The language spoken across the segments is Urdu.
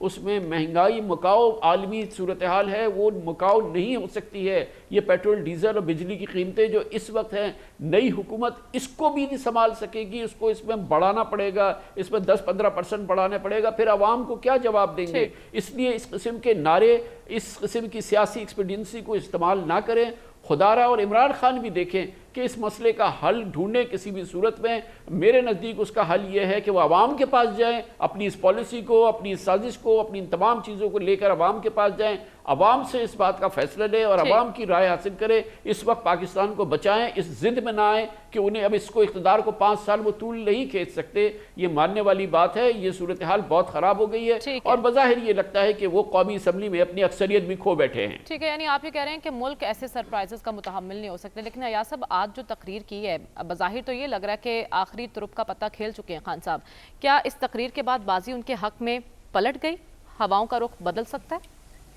اس میں مہنگائی مکاؤ عالمی صورتحال ہے، وہ مکاؤ نہیں ہو سکتی ہے۔ یہ پیٹرول ڈیزل اور بجلی کی قیمتیں جو اس وقت ہیں، نئی حکومت اس کو بھی نہیں سنبھال سکے گی، اس کو اس میں بڑھانا پڑے گا، اس میں 10-15% بڑھانا پڑے گا، پھر عوام کو کیا جواب دیں گے؟ اس لیے اس قسم کے نعرے، اس قسم کی سیاسی ایکسپیڈینسی کو استعمال نہ کریں۔ خدارہ اور عمران خان بھی دیکھیں کہ اس مسئلے کا حل ڈھونڈیں کسی بھی صورت میں۔ میرے نزدیک اس کا حل یہ ہے کہ وہ عوام کے پاس جائیں، اپنی اس پالیسی کو، اپنی اس سازش کو، اپنی ان تمام چیزوں کو لے کر عوام کے پاس جائیں، عوام سے اس بات کا فیصلہ لیں اور عوام کی رائے حاصل کریں۔ اس وقت پاکستان کو بچائیں، اس ضد میں نہ آئیں کہ انہیں اب اس کو اقتدار کو 5 سال وہ طول نہیں کھینچ سکتے۔ یہ ماننے والی بات ہے، یہ صورتحال بہت خراب ہو گئی ہے اور بظاہر یہ لگتا ہے کہ وہ قومی اسمبلی میں اپنی اکثریت بھی کھو بیٹھے ہیں۔ ٹھیک ہے، یعنی آپ یہ کہہ رہے ہیں کہ ملک ایسے سرپرائزز کا متحمل نہیں ہو سکتے، لیکن ایاز صاحب آج جو تقریر کی ہے، بظاہر تو یہ لگ رہا ہے کہ آخری ترپ کا پتہ کھیل چکے ہیں خان صاحب۔ کیا اس تقریر کے بعد بازی ان کے حق میں پلٹ گئی؟ ہواؤں کا رخ بدل سکتا ہے؟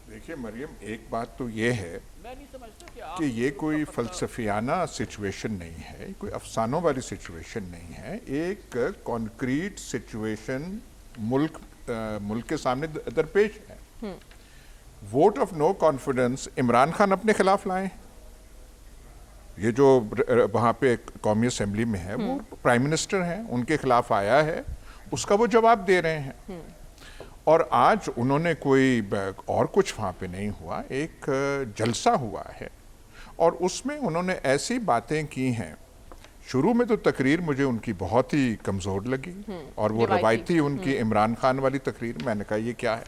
دیکھیے مریم، ایک بات تو یہ ہے کہ یہ کوئی فلسفیانہ سچویشن نہیں ہے، کوئی افسانوں والی سچویشن نہیں ہے، ایک کانکریٹ سچویشن ملک کے سامنے درپیش ہے۔ Vote of no confidence Imran Khan اپنے خلاف لائیں، یہ جو وہاں پہ قومی اسمبلی میں ہے وہ پرائم منسٹر ہیں، ان کے خلاف آیا ہے، اس کا وہ جواب دے رہے ہیں۔ اور آج انہوں نے کوئی اور کچھ وہاں پہ نہیں ہوا، ایک جلسہ ہوا ہے اور اس میں انہوں نے ایسی باتیں کی ہیں۔ شروع میں تو تقریر مجھے ان کی بہت ہی کمزور لگی اور وہ روایتی ان کی عمران خان والی تقریر، میں نے کہا یہ کیا ہے۔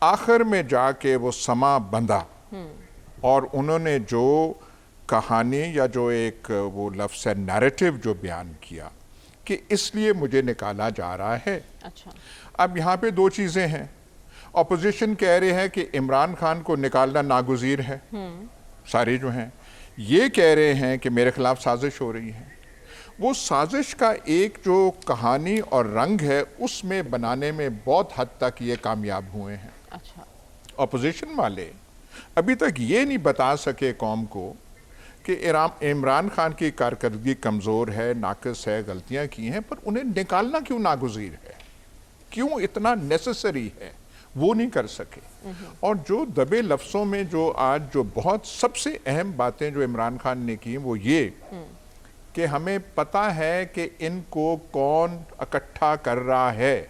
آخر میں جا کے وہ سما بندھا اور انہوں نے جو کہانی یا جو ایک وہ لفظ ہے نیریٹو جو بیان کیا کہ اس لیے مجھے نکالا جا رہا ہے۔ اب یہاں پہ 2 چیزیں ہیں، اپوزیشن کہہ رہے ہیں کہ عمران خان کو نکالنا ناگزیر ہے، سارے جو ہیں یہ کہہ رہے ہیں کہ میرے خلاف سازش ہو رہی ہے۔ وہ سازش کا ایک جو کہانی اور رنگ ہے اس میں بنانے میں بہت حد تک یہ کامیاب ہوئے ہیں۔ اپوزیشن والے ابھی تک یہ نہیں بتا سکے قوم کو کہ عمران خان کی کارکردگی کمزور ہے، ناقص ہے، غلطیاں کی ہیں، پر انہیں نکالنا کیوں ناگزیر ہے، کیوں اتنا نیسیسری ہے، وہ نہیں کر سکے۔ اور جو دبے لفظوں میں جو آج جو بہت سب سے اہم باتیں جو عمران خان نے کی وہ یہ کہ ہمیں پتہ ہے کہ ان کو کون اکٹھا کر رہا ہے،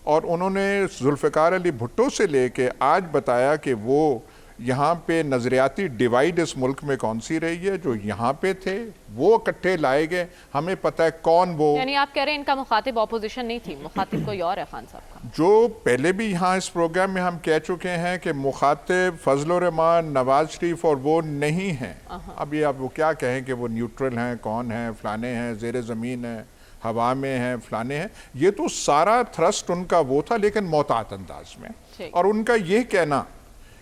اور انہوں نے ذوالفقار علی بھٹو سے لے کے آج بتایا کہ وہ یہاں پہ نظریاتی ڈیوائیڈ اس ملک میں کون سی رہی ہے، جو یہاں پہ تھے وہ اکٹھے لائے گئے، ہمیں پتہ ہے کون وہ۔ یعنی آپ کہہ رہے ہیں ان کا مخاطب اپوزیشن نہیں تھی، مخاطب کوئی اور ہے خان صاحب کا؟ جو پہلے بھی یہاں اس پروگرام میں ہم کہہ چکے ہیں کہ مخاطب فضل الرحمان، نواز شریف اور وہ نہیں ہیں۔ اب یہ وہ کیا کہیں کہ وہ نیوٹرل ہیں، کون ہیں، فلانے ہیں، زیر زمین ہیں، ہوا میں ہیں، فلانے ہیں، یہ تو سارا تھرسٹ ان کا وہ تھا لیکن محتاط انداز میں۔ اور ان کا یہ کہنا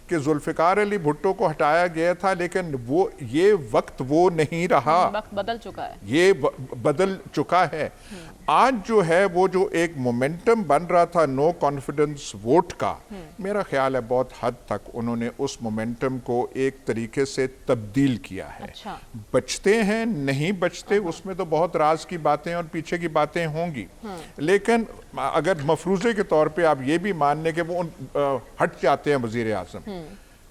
کہ ذوالفقار علی بھٹو کو ہٹایا گیا تھا لیکن وہ یہ وقت وہ نہیں رہا، وقت بدل چکا ہے، یہ بدل چکا ہے۔ آج جو ہے وہ جو ایک مومنٹم بن رہا تھا نو کانفیڈنس ووٹ کا، میرا خیال ہے بہت حد تک انہوں نے اس مومنٹم کو ایک طریقے سے تبدیل کیا ہے۔ بچتے ہیں نہیں بچتے اس میں تو بہت راز کی باتیں اور پیچھے کی باتیں ہوں گی، لیکن اگر مفروضے کے طور پہ آپ یہ بھی مان لیں کہ وہ ہٹ جاتے ہیں وزیر اعظم،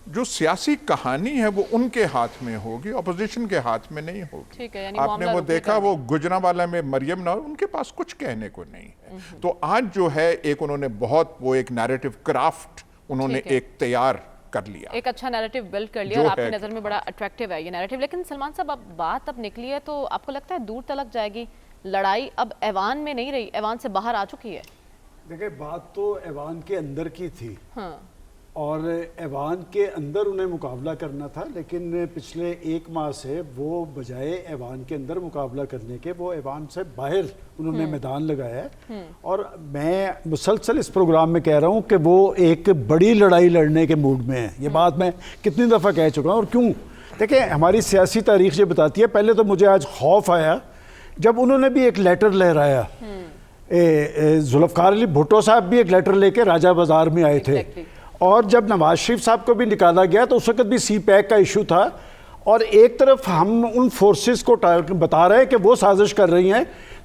جو سیاسی کہانی ہے وہ ان کے ہاتھ میں ہوگی، اپوزیشن کے ہاتھ میں نہیں ہوگی۔ آپ نے وہ دیکھا وہ گجرانوالہ میں مریم نواز، ان کے پاس کچھ کہنے کو نہیں ہے۔ تو آج جو ہے ایک انہوں نے بہت وہ ایک نیریٹو کرافٹ انہوں نے ایک تیار کر لیا، ایک اچھا نیریٹو بلڈ کر لیا، اور آپ کی نظر میں بڑا اٹریکٹیو ہے یہ نیریٹو۔ لیکن سلمان صاحب اب بات اب نکلی ہے تو آپ کو لگتا ہے دور تلک جائے گی لڑائی؟ اب ایوان میں نہیں رہی، ایوان سے باہر آ چکی ہے۔ دیکھیں بات تو ایوان کے اندر کی تھی اور ایوان کے اندر انہیں مقابلہ کرنا تھا، لیکن پچھلے 1 ماہ سے وہ بجائے ایوان کے اندر مقابلہ کرنے کے وہ ایوان سے باہر انہوں نے میدان لگایا ہے۔ اور میں مسلسل اس پروگرام میں کہہ رہا ہوں کہ وہ ایک بڑی لڑائی لڑنے کے موڈ میں ہیں۔ یہ بات میں کتنی دفعہ کہہ چکا ہوں، اور کیوں؟ دیکھیں ہماری سیاسی تاریخ یہ بتاتی ہے، پہلے تو مجھے آج خوف آیا جب انہوں نے بھی ایک لیٹر لہرایا، ذوالفقار علی بھٹو صاحب بھی ایک لیٹر لے کے راجہ بازار میں آئے تھے، اور جب نواز شریف صاحب کو بھی نکالا گیا تو اس وقت بھی سی پیک کا ایشو تھا، اور ایک طرف ہم ان فورسز کو بتا رہے ہیں کہ وہ سازش کر رہی ہیں،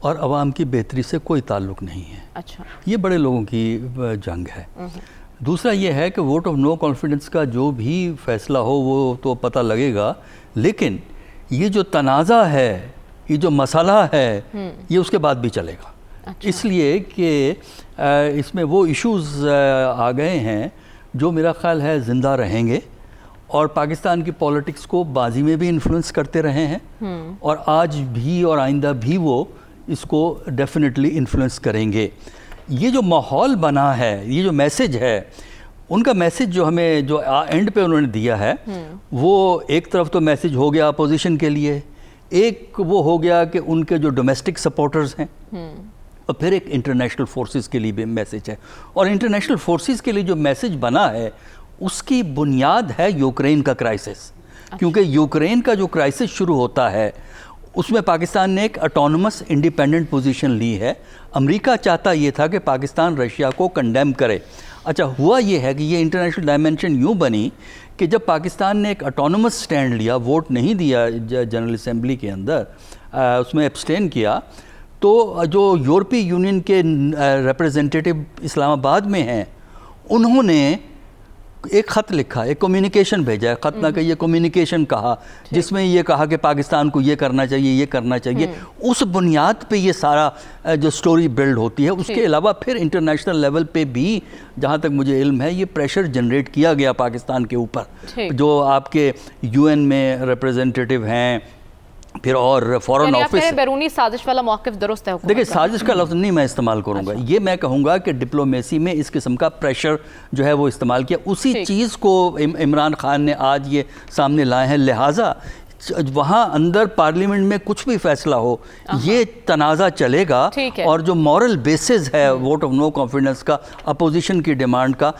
اور عوام کی بہتری سے کوئی تعلق نہیں ہے. اچھا, یہ بڑے لوگوں کی جنگ ہے. دوسرا یہ ہے کہ ووٹ آف نو کانفیڈنس کا جو بھی فیصلہ ہو وہ تو پتہ لگے گا, لیکن یہ جو تنازع ہے, یہ جو مسئلہ ہے, یہ اس کے بعد بھی چلے گا. اس لیے کہ اس میں وہ ایشوز آ گئے ہیں جو میرا خیال ہے زندہ رہیں گے اور پاکستان کی پولیٹکس کو ماضی میں بھی انفلوئنس کرتے رہے ہیں اور آج بھی اور آئندہ بھی وہ اس کو ڈیفینیٹلی انفلوئنس کریں گے. یہ جو ماحول بنا ہے, یہ جو میسج ہے, ان کا میسج جو ہمیں جو اینڈ پہ انہوں نے دیا ہے وہ ایک طرف تو میسج ہو گیا اپوزیشن کے لیے, ایک وہ ہو گیا کہ ان کے جو ڈومیسٹک سپورٹرز ہیں, اور پھر ایک انٹرنیشنل فورسز کے لیے بھی میسج ہے. اور انٹرنیشنل فورسز کے لیے جو میسج بنا ہے اس کی بنیاد ہے یوکرین کا کرائسس, کیونکہ یوکرین کا جو کرائسس شروع ہوتا ہے اس میں پاکستان نے ایک اٹونومس انڈیپینڈنٹ پوزیشن لی ہے. امریکہ چاہتا یہ تھا کہ پاکستان رشیا کو کنڈیم کرے. اچھا, ہوا یہ ہے کہ یہ انٹرنیشنل ڈائمنشن یوں بنی کہ جب پاکستان نے ایک اٹونومس سٹینڈ لیا, ووٹ نہیں دیا جنرل اسمبلی کے اندر, اس میں ایبسٹین کیا, تو جو یورپی یونین کے ریپرزنٹیٹو اسلام آباد میں ہیں انہوں نے ایک خط لکھا, ایک کمیونیکیشن بھیجا ہے, خط نہ کہ یہ کمیونیکیشن کہا, جس میں یہ کہا کہ پاکستان کو یہ کرنا چاہیے, یہ کرنا چاہیے. اس بنیاد پہ یہ سارا جو سٹوری بلڈ ہوتی ہے. اس کے علاوہ پھر انٹرنیشنل لیول پہ بھی جہاں تک مجھے علم ہے یہ پریشر جنریٹ کیا گیا پاکستان کے اوپر, جو آپ کے یو این میں ریپرزنٹیٹو ہیں, پھر اور فورن آفس. بیرونی سازش والا موقف درست ہے. دیکھیں, سازش کا لفظ نہیں میں استعمال کروں گا, یہ میں کہوں گا کہ ڈپلومیسی میں اس قسم کا پریشر جو ہے وہ استعمال کیا. اسی چیز کو عمران خان نے آج یہ سامنے لائے ہیں, لہٰذا وہاں اندر پارلیمنٹ میں کچھ بھی فیصلہ ہو یہ تنازع چلے گا. اور جو مورل بیسز ہے ووٹ آف نو کانفیڈنس کا, اپوزیشن کی ڈیمانڈ کا,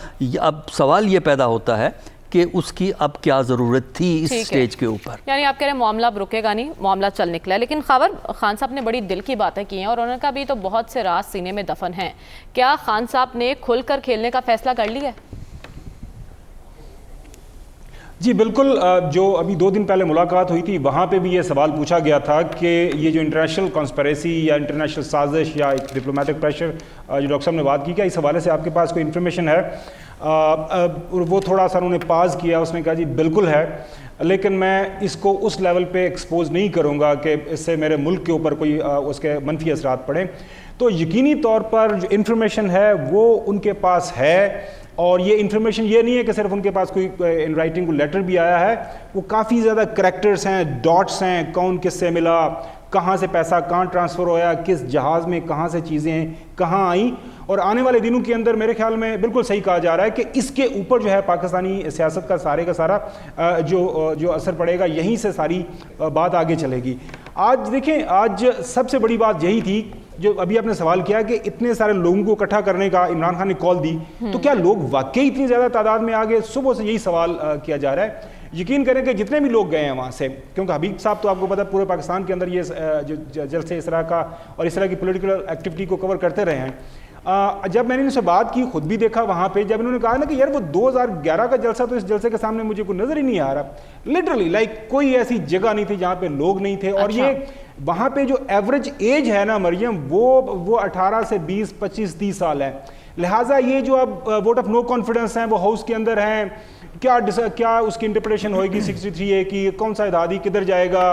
اب سوال یہ پیدا ہوتا ہے کہ اس کی اب کیا ضرورت تھی اس سٹیج کے اوپر. یعنی آپ کہہ رہے ہیں معاملہ اب رکے گا نہیں, معاملہ چل نکلا ہے. لیکن خاور خان صاحب نے بڑی دل کی باتیں کی ہیں اور انہوں نے کہا بھی تو بہت سے راز سینے میں دفن ہیں. کیا خان صاحب نے کھل کر کھیلنے کا فیصلہ کر لیا ہے؟ جی بالکل, جو ابھی 2 دن پہلے ملاقات ہوئی تھی وہاں پہ بھی یہ سوال پوچھا گیا تھا کہ یہ جو انٹرنیشنل کانسپریسی یا انٹرنیشنل سازش یا ایک ڈپلومیٹک پریشر جو ڈاکٹر صاحب نے بات کی, کیا اس حوالے سے آپ کے پاس کوئی انفارمیشن ہے؟ وہ تھوڑا سا انہوں نے پاز کیا, اس نے کہا جی بالکل ہے, لیکن میں اس کو اس لیول پہ ایکسپوز نہیں کروں گا کہ اس سے میرے ملک کے اوپر کوئی اس کے منفی اثرات پڑیں. تو یقینی طور پر جو انفارمیشن ہے وہ ان کے پاس ہے, اور یہ انفارمیشن یہ نہیں ہے کہ صرف ان کے پاس کوئی ان رائٹنگ کو لیٹر بھی آیا ہے, وہ کافی زیادہ کریکٹرز ہیں, ڈاٹس ہیں, کون کس سے ملا, کہاں سے پیسہ کہاں ٹرانسفر ہویا, کس جہاز میں کہاں سے چیزیں کہاں آئیں. اور آنے والے دنوں کے اندر میرے خیال میں بالکل صحیح کہا جا رہا ہے کہ اس کے اوپر جو ہے پاکستانی سیاست کا سارا جو اثر پڑے گا, یہیں سے ساری بات آگے چلے گی. آج دیکھیں, آج سب سے بڑی بات یہی تھی جو ابھی آپ نے سوال کیا کہ اتنے سارے لوگوں کو اکٹھا کرنے کا عمران خان نے کال دی, تو کیا لوگ واقعی اتنی زیادہ تعداد میں آگے؟ صبح سے یہی سوال کیا جا رہا ہے. یقین کریں کہ جتنے بھی لوگ گئے ہیں وہاں سے, کیونکہ حبیب صاحب تو آپ کو پتہ پورے پاکستان کے اندر یہ جو جلسے اس طرح کا اور اس طرح کی پولیٹیکل ایکٹیویٹی کو کور کرتے رہے ہیں. جب میں نے ان سے بات کی, خود بھی دیکھا وہاں پہ, جب انہوں نے کہا نا کہ یار وہ 2011 کا جلسہ تو اس جلسے کے سامنے مجھے کوئی نظر ہی نہیں آ رہا, لٹرلی لائک کوئی ایسی جگہ نہیں تھی جہاں پہ لوگ نہیں تھے. اور یہ وہاں پہ جو ایوریج ایج ہے نا مریم, وہ 18 سے 20 25 30 سال ہے. لہٰذا یہ جو اب ووٹ آف نو کانفیڈنس ہیں وہ ہاؤس کے اندر ہیں, کیا اس کی انٹرپریٹیشن ہوئے گی 63A کی, کون سا ادادی کدھر جائے گا,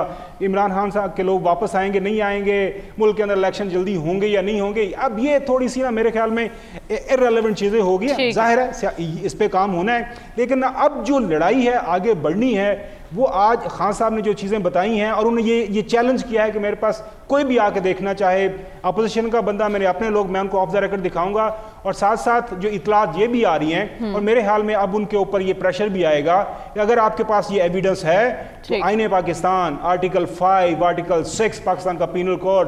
عمران خان صاحب کے لوگ واپس آئیں گے نہیں آئیں گے, ملک کے اندر الیکشن جلدی ہوں گے یا نہیں ہوں گے. اب یہ تھوڑی سی نا میرے خیال میں ارریلیونٹ چیزیں ہوگی. ظاہر ہے اس پہ کام ہونا ہے, لیکن اب جو لڑائی ہے آگے بڑھنی ہے, وہ آج خان صاحب نے جو چیزیں بتائی ہیں, اور انہوں نے یہ چیلنج کیا ہے کہ میرے پاس کوئی بھی آ کے دیکھنا چاہے, اپوزیشن کا بندہ, میرے اپنے لوگ, میں ان کو آف دا ریکارڈ دکھاؤں گا. اور ساتھ ساتھ جو اطلاعات یہ بھی آ رہی ہیں, اور میرے خیال میں اب ان کے اوپر یہ پریشر بھی آئے گا کہ اگر آپ کے پاس یہ ایویڈنس ہے تو آئین پاکستان آرٹیکل 5 آرٹیکل 6 پاکستان کا پینل کوڈ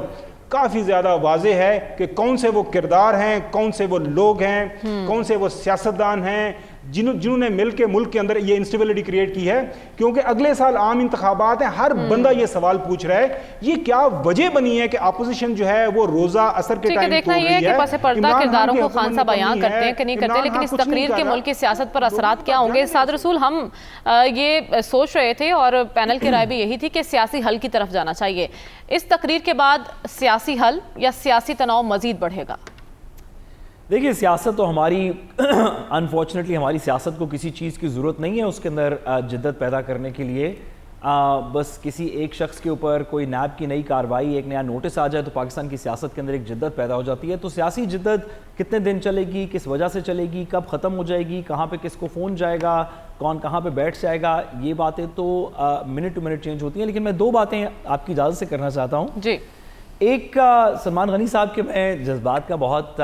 کافی زیادہ واضح ہے کہ کون سے وہ کردار ہیں, کون سے وہ لوگ ہیں, کون سے وہ سیاستدان ہیں جنہوں نے مل کے ملک کے اندر یہ انسٹیبلٹی کریٹ کی ہے, کیونکہ اگلے سال عام انتخابات ہیں. ہر بندہ یہ سوال پوچھ رہا ہے یہ کیا وجہ بنی ہے کہ اپوزیشن جو ہے وہ روزہ اثر کے ٹائم دیکھنا یہ ہے کہ پس پردہ کرداروں کو خان صاحب بیان کرتے ہیں کہ نہیں کرتے, لیکن اس تقریر کے ملک کی سیاست پر اثرات کیا ہوں گے؟ سعد رسول, ہم یہ سوچ رہے تھے اور پینل کی رائے بھی یہی تھی کہ سیاسی حل کی طرف جانا چاہیے. اس تقریر کے بعد سیاسی حل یا سیاسی تناؤ مزید بڑھے گا؟ دیکھیے سیاست تو ہماری انفارچونیٹلی ہماری سیاست کو کسی چیز کی ضرورت نہیں ہے اس کے اندر جدت پیدا کرنے کے لیے. بس کسی ایک شخص کے اوپر کوئی نیب کی نئی کارروائی, ایک نیا نوٹس آ جائے تو پاکستان کی سیاست کے اندر ایک جدت پیدا ہو جاتی ہے. تو سیاسی جدت کتنے دن چلے گی, کس وجہ سے چلے گی, کب ختم ہو جائے گی, کہاں پہ کس کو فون جائے گا, کون کہاں پہ بیٹھ جائے گا, یہ باتیں تو منٹ ٹو منٹ چینج ہوتی ہیں. لیکن میں دو باتیں آپ کی اجازت سے کرنا چاہتا ہوں. جی. ایک سلمان غنی صاحب کے میں جذبات کا بہت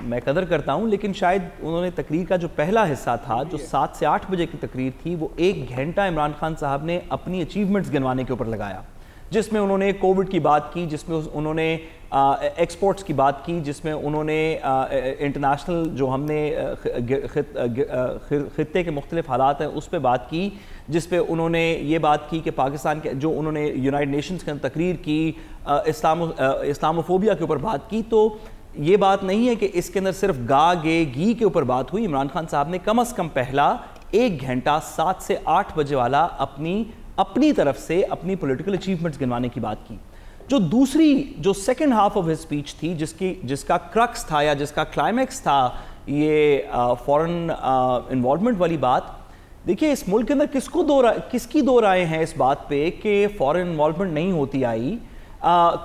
میں قدر کرتا ہوں, لیکن شاید انہوں نے تقریر کا جو پہلا حصہ تھا جو 7 سے 8 بجے کی تقریر تھی وہ 1 گھنٹہ عمران خان صاحب نے اپنی اچیومنٹس گنوانے کے اوپر لگایا, جس میں انہوں نے کووڈ کی بات کی, جس میں انہوں نے ایکسپورٹس کی بات کی, جس میں انہوں نے انٹرنیشنل جو ہم نے خطے کے مختلف حالات ہیں اس پہ بات کی, جس پہ انہوں نے یہ بات کی کہ پاکستان کے جو انہوں نے یونائٹڈ نیشنز کے اندر تقریر کی, اسلاموفوبیا کے اوپر بات کی. تو یہ بات نہیں ہے کہ اس کے اندر صرف گا گے گی کے اوپر بات ہوئی. عمران خان صاحب نے کم از کم پہلا 1 گھنٹہ 7 سے 8 بجے والا اپنی طرف سے اپنی پولیٹیکل اچیومنٹس گنوانے کی بات کی. جو دوسری جو second half of his speech تھی, جس کا کرکس تھا یا جس کا کلائمیکس تھا یہ فورن انوالومنٹ والی بات. دیکھیے اس ملک کے اندر کس کی دو رائے ہیں اس بات پہ کہ فورن انوالومنٹ نہیں ہوتی آئی.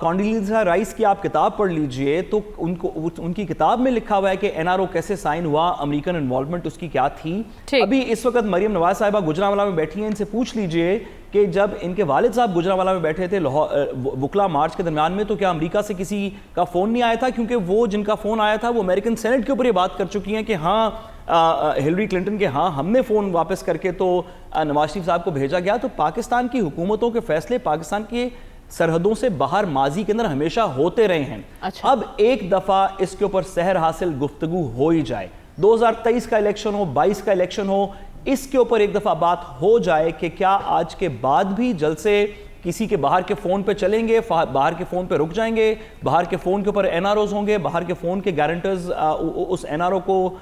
کانڈیلیزا رائس کی آپ کتاب پڑھ لیجئے تو ان کی کتاب میں لکھا ہوا ہے کہ NRO کیسے سائن ہوا, امریکن انوالومنٹ اس کی کیا تھی. ابھی اس وقت مریم نواز صاحبہ گجرانوالہ میں بیٹھی ہیں, ان سے پوچھ لیجئے کہ جب ان کے والد صاحب گجرانوالہ میں بیٹھے تھے وکلا مارچ کے درمیان میں, تو کیا امریکہ سے کسی کا فون نہیں آیا تھا؟ کیونکہ وہ جن کا فون آیا تھا وہ امریکن سینٹ کے اوپر یہ بات کر چکی ہیں کہ ہاں ہلری کلنٹن کے ہاں ہم نے فون واپس کر کے تو نواز شریف صاحب کو بھیجا گیا. تو پاکستان کی حکومتوں کے فیصلے پاکستان کے سرحدوں سے باہر ماضی کے اندر ہمیشہ ہوتے رہے ہیں. اب ایک دفعہ اس کے اوپر سحر حاصل گفتگو ہو ہی جائے, 2023 کا الیکشن ہو, 22 کا الیکشن ہو, اس کے اوپر ایک دفعہ بات ہو جائے کہ کیا آج کے بعد بھی جلسے کسی کے باہر کے فون پہ چلیں گے, باہر کے فون پہ رک جائیں گے, باہر کے فون کے اوپر NROs ہوں گے, باہر کے فون کے گارنٹرز اس NRO کو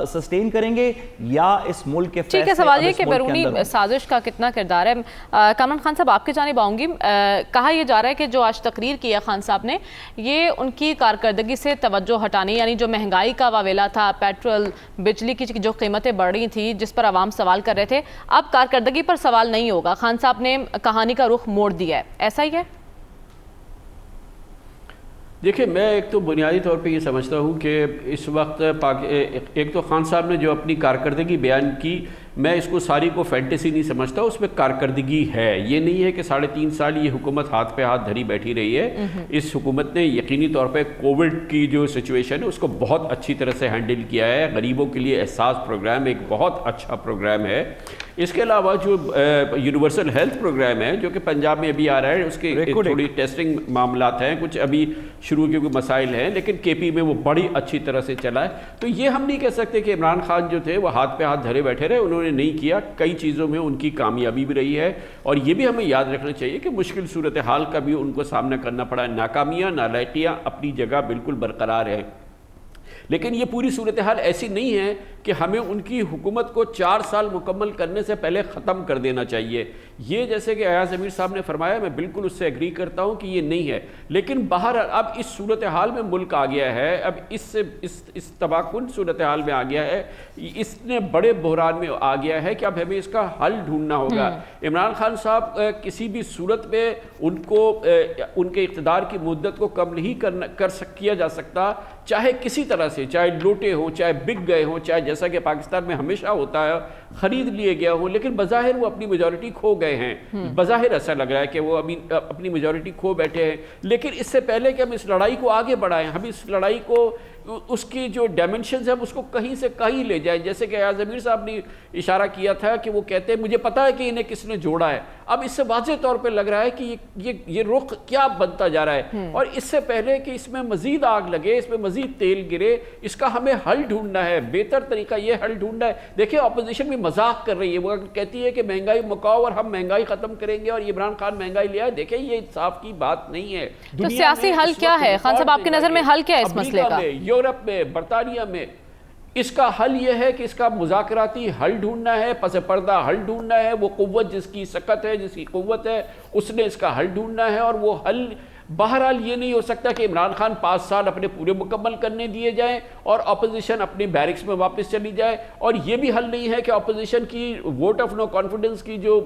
سسٹین کریں گے, یا اس ملک کے فیصلے. ٹھیک ہے, سوال یہ کہ بیرونی سازش کا کتنا کردار ہے. کامران خان صاحب آپ کی جانب آؤں گی. کہا یہ جا رہا ہے کہ جو آج تقریر کی ہے خان صاحب نے یہ ان کی کارکردگی سے توجہ ہٹانے, یعنی جو مہنگائی کا واویلا تھا, پیٹرول بجلی کی جو قیمتیں بڑھ رہی تھیں جس پر عوام سوال کر رہے تھے, اب کارکردگی پر سوال نہیں ہوگا. خان صاحب نے کہانی کا رخ موڑ دیا ہے, ایسا ہی ہے؟ دیکھیں میں ایک تو بنیادی طور پہ یہ سمجھتا ہوں کہ اس وقت ایک تو خان صاحب نے جو اپنی کارکردگی بیان کی, میں اس کو ساری کو فینٹیسی نہیں سمجھتا, اس میں کارکردگی ہے. یہ نہیں ہے کہ 3.5 سال یہ حکومت ہاتھ پہ ہاتھ دھری بیٹھی رہی ہے. اس حکومت نے یقینی طور پہ کووڈ کی جو سچویشن ہے اس کو بہت اچھی طرح سے ہینڈل کیا ہے. غریبوں کے لیے احساس پروگرام ایک بہت اچھا پروگرام ہے. اس کے علاوہ جو یونیورسل ہیلتھ پروگرام ہے جو کہ پنجاب میں ابھی آ رہا ہے, اس کے تھوڑی ٹیسٹنگ معاملات ہیں, کچھ ابھی شروع کے کوئی مسائل ہیں, لیکن KP میں وہ بڑی اچھی طرح سے چلا ہے. تو یہ ہم نہیں کہہ سکتے کہ عمران خان جو تھے وہ ہاتھ پہ ہاتھ دھرے بیٹھے رہے, انہوں نے نہیں کیا. کئی چیزوں میں ان کی کامیابی بھی رہی ہے, اور یہ بھی ہمیں یاد رکھنا چاہیے کہ مشکل صورتحال کا بھی ان کو سامنا کرنا پڑا. ناکامیاں نالائقیاں اپنی جگہ بالکل برقرار ہے, لیکن یہ پوری صورتحال ایسی نہیں ہے کہ ہمیں ان کی حکومت کو 4 سال مکمل کرنے سے پہلے ختم کر دینا چاہیے. یہ جیسے کہ ایاز امیر صاحب نے فرمایا, میں بالکل اس سے ایگری کرتا ہوں کہ یہ نہیں ہے, لیکن باہر اب اس صورتحال میں ملک آ گیا ہے, اب اس تباہ کن صورتحال میں آ گیا ہے, اس نے بڑے بحران میں آ گیا ہے کہ اب ہمیں اس کا حل ڈھونڈنا ہوگا. عمران خان صاحب کسی بھی صورت میں ان کے اقتدار کی مدت کو کم نہیں کیا جا سکتا, چاہے کسی طرح سے, چاہے لوٹے ہوں, چاہے بک گئے ہوں, چاہے جیسا کہ پاکستان میں ہمیشہ ہوتا ہے خرید لیے گیا ہوں, لیکن بظاہر وہ اپنی میجورٹی کھو گئے ہیں. بظاہر ایسا لگ رہا ہے کہ وہ ابھی اپنی میجورٹی کھو بیٹھے ہیں, لیکن اس سے پہلے کہ ہم اس لڑائی کو آگے بڑھائیں, ہم اس لڑائی کو اس کی جو ڈائمنشنز ہیں اس کو کہیں سے کہیں لے جائیں. جیسے کہ ایاز امیر صاحب نے اشارہ کیا تھا کہ وہ کہتے ہیں مجھے پتا ہے کہ انہیں کس نے جوڑا ہے. اب اس سے واضح طور پہ لگ رہا ہے کہ یہ رخ کیا بنتا جا رہا ہے, اور اس سے پہلے کہ اس میں مزید آگ لگے, اس میں مزید تیل گرے, اس کا ہمیں حل ڈھونڈنا ہے. بہتر طریقہ یہ حل ڈھونڈنا ہے. دیکھیں اپوزیشن بھی مذاق کر رہی ہے, وہ کہتی ہے کہ مہنگائی مکاؤ اور ہم مہنگائی ختم کریں گے اور عمران خان مہنگائی لے آئے. دیکھیں یہ انصاف کی بات نہیں ہے. تو سیاسی حل کیا ہے خان صاحب آپ کی نظر میں؟ حل کیا ہے اس مسئلے کا؟ یورپ میں, برطانیہ میں اس کا حل یہ ہے کہ اس کا مذاکراتی حل ڈھونڈنا ہے, پس پردہ حل ڈھونڈنا ہے. وہ قوت جس کی سکت ہے, جس کی قوت ہے, اس نے اس کا حل ڈھونڈنا ہے. اور وہ حل بہرحال یہ نہیں ہو سکتا کہ عمران خان 5 سال اپنے پورے مکمل کرنے دیے جائیں اور اپوزیشن اپنے بیرکس میں واپس چلی جائے. اور یہ بھی حل نہیں ہے کہ اپوزیشن کی ووٹ آف نو کانفیڈنس کی جو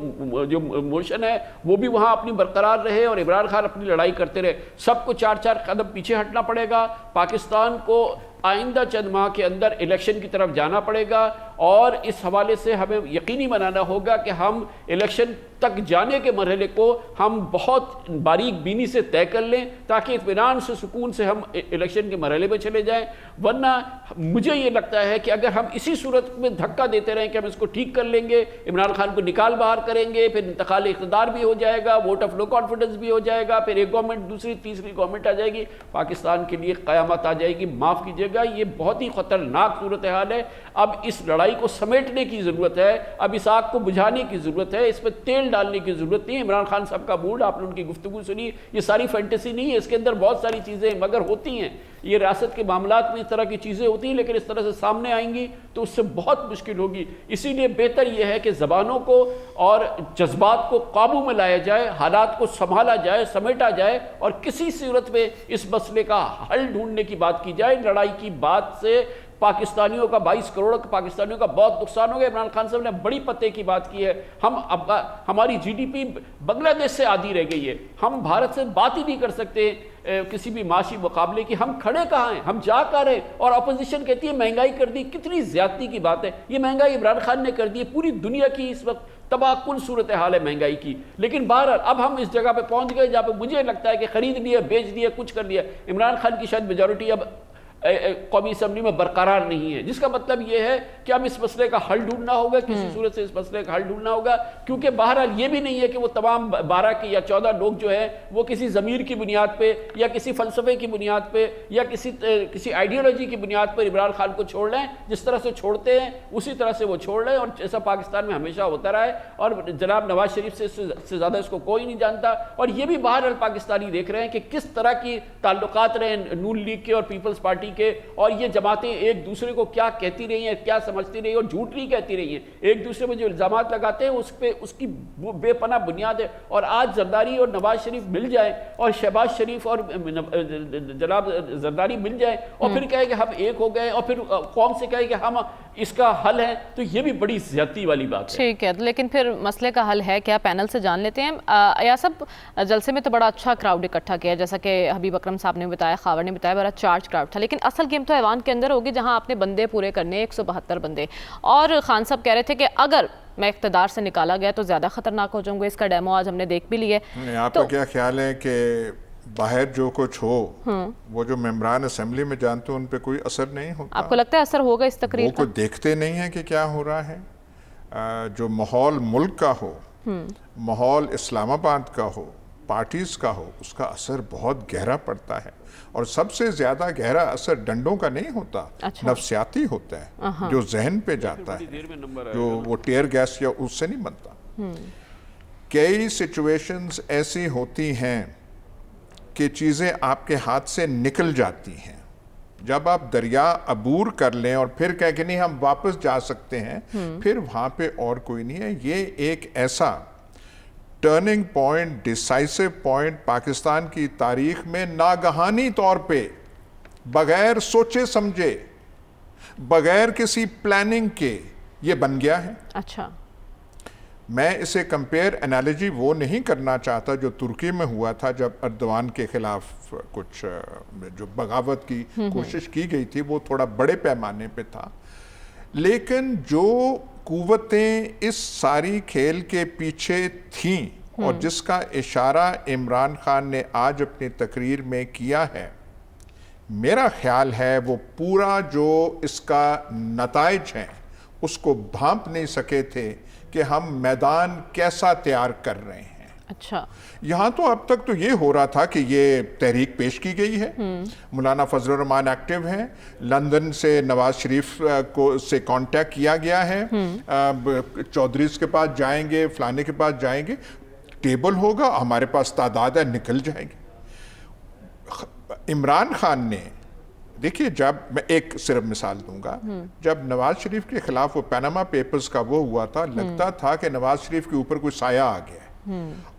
موشن ہے وہ بھی وہاں اپنی برقرار رہے اور عمران خان اپنی لڑائی کرتے رہے. سب کو 4 قدم پیچھے ہٹنا پڑے گا. پاکستان کو آئندہ چند ماہ کے اندر الیکشن کی طرف جانا پڑے گا, اور اس حوالے سے ہمیں یقینی بنانا ہوگا کہ ہم الیکشن تک جانے کے مرحلے کو ہم بہت باریک بینی سے طے کر لیں تاکہ اطمینان سے, سکون سے ہم الیکشن کے مرحلے میں چلے جائیں. ورنہ مجھے یہ لگتا ہے کہ اگر ہم اسی صورت میں دھکا دیتے رہیں کہ ہم اس کو ٹھیک کر لیں گے, عمران خان کو نکال باہر کریں گے, پھر انتقال اقتدار بھی ہو جائے گا, ووٹ آف نو کانفیڈنس بھی ہو جائے گا, پھر ایک گورنمنٹ دوسری تیسری گورنمنٹ آ جائے گی, پاکستان کے لیے قیامت آ جائے گی. معاف کیجیے گا, یہ بہت ہی خطرناک صورتحال ہے. اب اس لڑائی کو سمیٹنے کی ضرورت ہے, اب اس آگ کو بجھانے کی ضرورت ہے, اس پہ تیل ڈالنے کی ضرورت نہیں. عمران خان صاحب کا موڈ, آپ نے ان کی گفتگو سنی, یہ ساری فینٹیسی نہیں ہے, اس کے اندر بہت ساری چیزیں مگر ہوتی ہیں. یہ ریاست کے معاملات میں اس طرح کی چیزیں ہوتی ہیں, لیکن اس طرح سے سامنے آئیں گی تو اس سے بہت مشکل ہوگی. اسی لیے بہتر یہ ہے کہ زبانوں کو اور جذبات کو قابو میں لایا جائے, حالات کو سنبھالا جائے, سمیٹا جائے, اور کسی صورت میں اس مسئلے کا حل ڈھونڈنے کی بات کی جائے. لڑائی کی بات سے پاکستانیوں کا 22 کروڑ پاکستانیوں کا بہت نقصان ہو گیا. عمران خان صاحب نے بڑی پتے کی بات کی ہے. ہماری جی ڈی پی بنگلہ دیش سے آدھی رہ گئی ہے. ہم بھارت سے بات ہی نہیں کر سکتے کسی بھی معاشی مقابلے کی. ہم کھڑے کہاں ہیں, ہم جا کہاں رہے, اور اپوزیشن کہتی ہے مہنگائی کر دی. کتنی زیادتی کی بات ہے. یہ مہنگائی عمران خان نے کر دی ہے. پوری دنیا کی اس وقت تباہ کن صورتحال ہے مہنگائی کی. لیکن بہرحال اب ہم اس جگہ پہ پہنچ گئے جہاں پہ مجھے لگتا ہے کہ خرید لیا, بیچ دیا, کچھ کر لیا. عمران خان کی شاید میجورٹی اب قومی اسمبلی میں برقرار نہیں ہے, جس کا مطلب یہ ہے کہ اب اس مسئلے کا حل ڈھونڈنا ہوگا, کسی صورت سے اس مسئلے کا حل ڈھونڈنا ہوگا. کیونکہ بہرحال یہ بھی نہیں ہے کہ وہ تمام 12 کے یا 14 لوگ جو ہیں وہ کسی ضمیر کی بنیاد پہ یا کسی فلسفے کی بنیاد پہ یا کسی آئیڈیالوجی کی بنیاد پر عمران خان کو چھوڑ لیں. جس طرح سے چھوڑتے ہیں اسی طرح سے وہ چھوڑ لیں, اور جیسا پاکستان میں ہمیشہ ہوتا رہا ہے. اور جناب نواز شریف سے زیادہ اس کو کوئی نہیں جانتا. اور یہ بھی بہرحال پاکستانی دیکھ رہے ہیں کہ کس طرح کی تعلقات رہے نون لیگ کے اور پیپلز پارٹی کے, اور یہ جماعتیں ایک دوسرے کو کیا کہتی رہی ہیں, کیا سمجھتی رہی ہیں, اور جھوٹ نہیں کہتی رہی ہیں. ایک دوسرے میں جو الزامات لگاتے ہیں اس کی بے پناہ بنیاد ہے. اور آج زرداری اور نواز شریف مل جائیں, اور شہباز شریف اور جناب زرداری مل جائیں, اور پھر کہے کہ ہم ایک ہو گئے, اور پھر قوم سے کہے کہ ہم اس کا حل ہے, تو یہ بھی بڑی زیادتی والی بات ہے. ٹھیک ہے, لیکن پھر مسئلے کا حل ہے کیا, پینل سے جان لیتے ہیں. ایاسب جلسے میں تو بڑا اچھا کراؤڈ اکٹھا کیا, جیسا کہ حبیب اکرم صاحب نے بتایا, خاور نے بتایا, بڑا چارج کراؤڈ تھا. لیکن اصل گیم تو ایوان کے اندر ہوگی جہاں آپ نے بندے پورے کرنے 172 بندے. اور خان صاحب کہہ رہے تھے کہ اگر میں اقتدار سے نکالا گیا تو زیادہ خطرناک ہو جاؤں گا. اس کا ڈیمو آج ہم نے دیکھ بھی لیا ہے. آپ کا کیا خیال ہے کہ باہر جو کچھ ہو وہ جو ممبران اسمبلی میں جانتے ہیں ان پہ کوئی اثر نہیں ہوتا؟ آپ کو لگتا ہے اثر ہوگا اس تقریر کا؟ وہ کوئی دیکھتے نہیں ہیں کہ کیا ہو رہا ہے. جو ماحول ملک کا ہو, ماحول اسلام آباد کا ہو, پارٹیز کا ہو, اس کا اثر بہت گہرا پڑتا ہے. اور سب سے زیادہ گہرا اثر ڈنڈوں کا نہیں ہوتا, نفسیاتی ہوتا ہے, جو ذہن پہ جاتا ہے, جو وہ ٹیئر گیس یا اس سے نہیں بنتا. کئی سچویشنز ایسی ہوتی ہیں کہ چیزیں آپ کے ہاتھ سے نکل جاتی ہیں. جب آپ دریا عبور کر لیں اور پھر کہہ کہ نہیں ہم واپس جا سکتے ہیں, پھر وہاں پہ اور کوئی نہیں ہے. یہ ایک ایسا ٹرننگ پوائنٹ, ڈیسائسو پوائنٹ پاکستان کی تاریخ میں ناگہانی طور پہ, بغیر سوچے سمجھے, بغیر کسی پلاننگ کے یہ بن گیا ہے. اچھا, میں اسے کمپیئر انالوجی وہ نہیں کرنا چاہتا جو ترکی میں ہوا تھا جب اردوان کے خلاف کچھ جو بغاوت کی کوشش کی گئی تھی, وہ تھوڑا بڑے پیمانے پہ تھا. لیکن جو قوتیں اس ساری کھیل کے پیچھے تھیں اور جس کا اشارہ عمران خان نے آج اپنی تقریر میں کیا ہے میرا خیال ہے وہ پورا جو اس کا نتائج ہیں اس کو بھانپ نہیں سکے تھے کہ ہم میدان کیسا تیار کر رہے ہیں. اچھا یہاں تو اب تک تو یہ ہو رہا تھا کہ یہ تحریک پیش کی گئی ہے, مولانا فضل الرحمان ایکٹیو ہیں, لندن سے نواز شریف سے کانٹیکٹ کیا گیا ہے, چودھریز کے پاس جائیں گے, فلانے کے پاس جائیں گے, ٹیبل ہوگا, ہمارے پاس تعداد ہے, نکل جائیں گے. عمران خان نے دیکھیے, جب میں ایک صرف مثال دوں گا, جب نواز شریف کے خلاف وہ پیناما پیپرز کا وہ ہوا تھا, لگتا تھا کہ نواز شریف کے اوپر کوئی سایہ آ گیا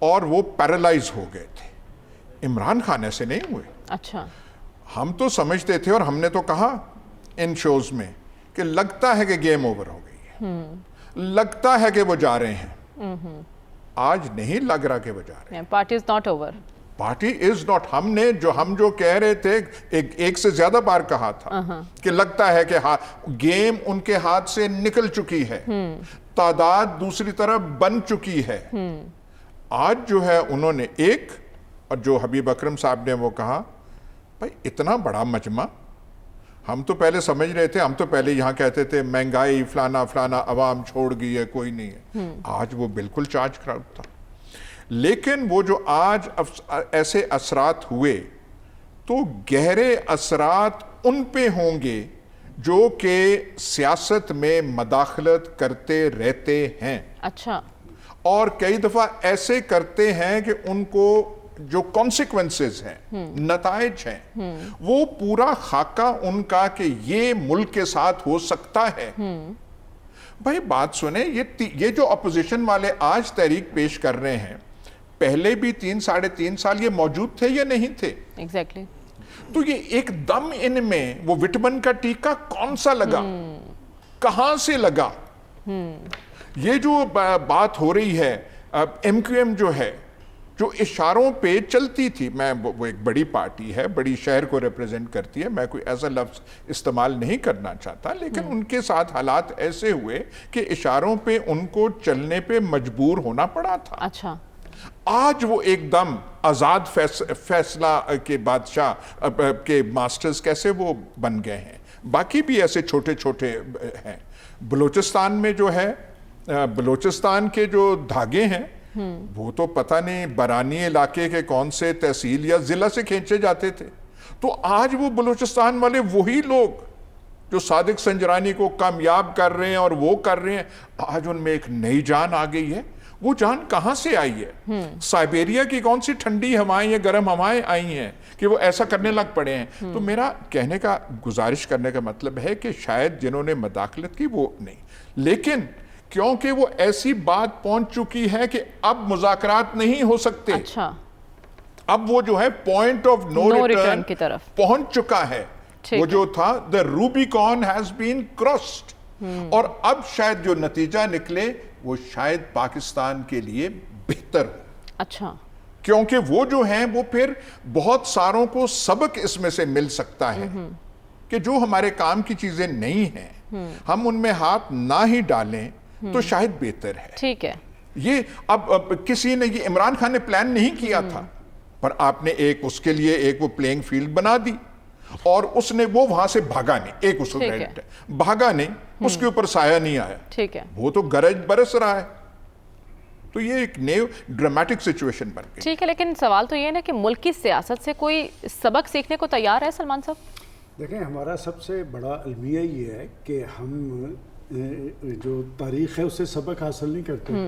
اور وہ پیرالائز ہو گئے تھے. عمران خان ایسے نہیں ہوئے. اچھا ہم تو سمجھتے تھے اور ہم نے تو کہا ان شوز میں کہ لگتا ہے کہ گیم اوور ہو گئی ہے, لگتا ہے کہ وہ جا رہے ہیں. آج نہیں لگ رہا کہ وہ جا رہے ہیں. Party is not over. Party is not. ہم جو کہہ رہے تھے ایک سے زیادہ بار کہا تھا کہ لگتا ہے کہ گیم ان کے ہاتھ سے نکل چکی ہے, تعداد دوسری طرف بن چکی ہے. آج جو ہے انہوں نے ایک, اور جو حبیب اکرم صاحب نے وہ کہا, بھائی اتنا بڑا مجمع, ہم تو پہلے سمجھ رہے تھے, ہم تو پہلے یہاں کہتے تھے مہنگائی فلانا فلانا عوام چھوڑ گئی ہے, کوئی نہیں ہے. آج وہ بالکل چارج کراؤڈ تھا. لیکن وہ جو آج ایسے اثرات ہوئے تو گہرے اثرات ان پہ ہوں گے جو کہ سیاست میں مداخلت کرتے رہتے ہیں. اچھا. اور کئی دفعہ ایسے کرتے ہیں کہ ان کو جو کانسیکوینسز ہیں, نتائج ہیں, وہ پورا خاکہ ان کا کہ یہ ملک کے ساتھ ہو سکتا ہے. بھائی بات سنیں, یہ جو اپوزیشن والے آج تحریک پیش کر رہے ہیں, پہلے بھی 3-3.5 سال یہ موجود تھے یا نہیں تھے؟ ایگزیکٹلی. تو یہ ایک دم ان میں وہ وٹامن کا ٹیکہ کون سا لگا, کہاں سے لگا؟ یہ جو بات ہو رہی ہے, ایم کیو ایم جو ہے, جو اشاروں پہ چلتی تھی, وہ ایک بڑی پارٹی ہے, بڑی شہر کو ریپریزنٹ کرتی ہے, میں کوئی ایسا لفظ استعمال نہیں کرنا چاہتا, لیکن ان کے ساتھ حالات ایسے ہوئے کہ اشاروں پہ ان کو چلنے پہ مجبور ہونا پڑا تھا. اچھا. آج وہ ایک دم آزاد فیصلہ کے بادشاہ کے ماسٹرز کیسے وہ بن گئے ہیں. باقی بھی ایسے چھوٹے چھوٹے ہیں. بلوچستان میں جو ہے, بلوچستان کے جو دھاگے ہیں وہ تو پتہ نہیں برانی علاقے کے کون سے تحصیل یا ضلع سے کھینچے جاتے تھے. تو آج وہ بلوچستان والے وہی لوگ جو صادق سنجرانی کو کامیاب کر رہے ہیں اور وہ کر رہے ہیں, آج ان میں ایک نئی جان آ گئی ہے. وہ جان کہاں سے آئی ہے؟ سائبیریا کی کون سی ٹھنڈی ہوائیں یا گرم ہوائیں آئی ہیں کہ وہ ایسا کرنے لگ پڑے ہیں؟ تو میرا کہنے کا, گزارش کرنے کا مطلب ہے کہ شاید جنہوں نے مداخلت کی وہ نہیں, لیکن کیونکہ وہ ایسی بات پہنچ چکی ہے کہ اب مذاکرات نہیں ہو سکتے. اچھا. اب وہ جو ہے پوائنٹ آف نو ریٹرن کی طرف پہنچ چکا ہے. وہ جو تھا the Rubicon has been crossed. اور اب شاید جو نتیجہ نکلے وہ شاید پاکستان کے لیے بہتر ہو. اچھا. کیونکہ وہ جو ہیں وہ پھر بہت ساروں کو سبق اس میں سے مل سکتا ہے کہ جو ہمارے کام کی چیزیں نہیں ہیں ہم ان میں ہاتھ نہ ہی ڈالیں تو شاید بہتر ہے. ٹھیک ہے. یہ اب کسی نے, یہ عمران خان نے پلان نہیں کیا تھا, پر آپ نے ایک اس کے لیے ایک وہ پلینگ فیلڈ بنا دی اور اس نے وہ وہاں سے بھاگا نہیں. ایک اس کو کریڈٹ ہے, بھاگا نہیں, اس کے اوپر سایہ نہیں آیا. ٹھیک ہے. وہ تو گرج برس رہا ہے. تو یہ ایک نیو ڈرامیٹک سچویشن بن گئی. ٹھیک ہے, لیکن سوال تو یہ نا کہ ملک کی سیاست سے کوئی سبق سیکھنے کو تیار ہے سلمان صاحب؟ دیکھیں, ہمارا سب سے بڑا المیہ یہ ہے کہ ہم جو تاریخ ہے اس سے سبق حاصل نہیں کرتے.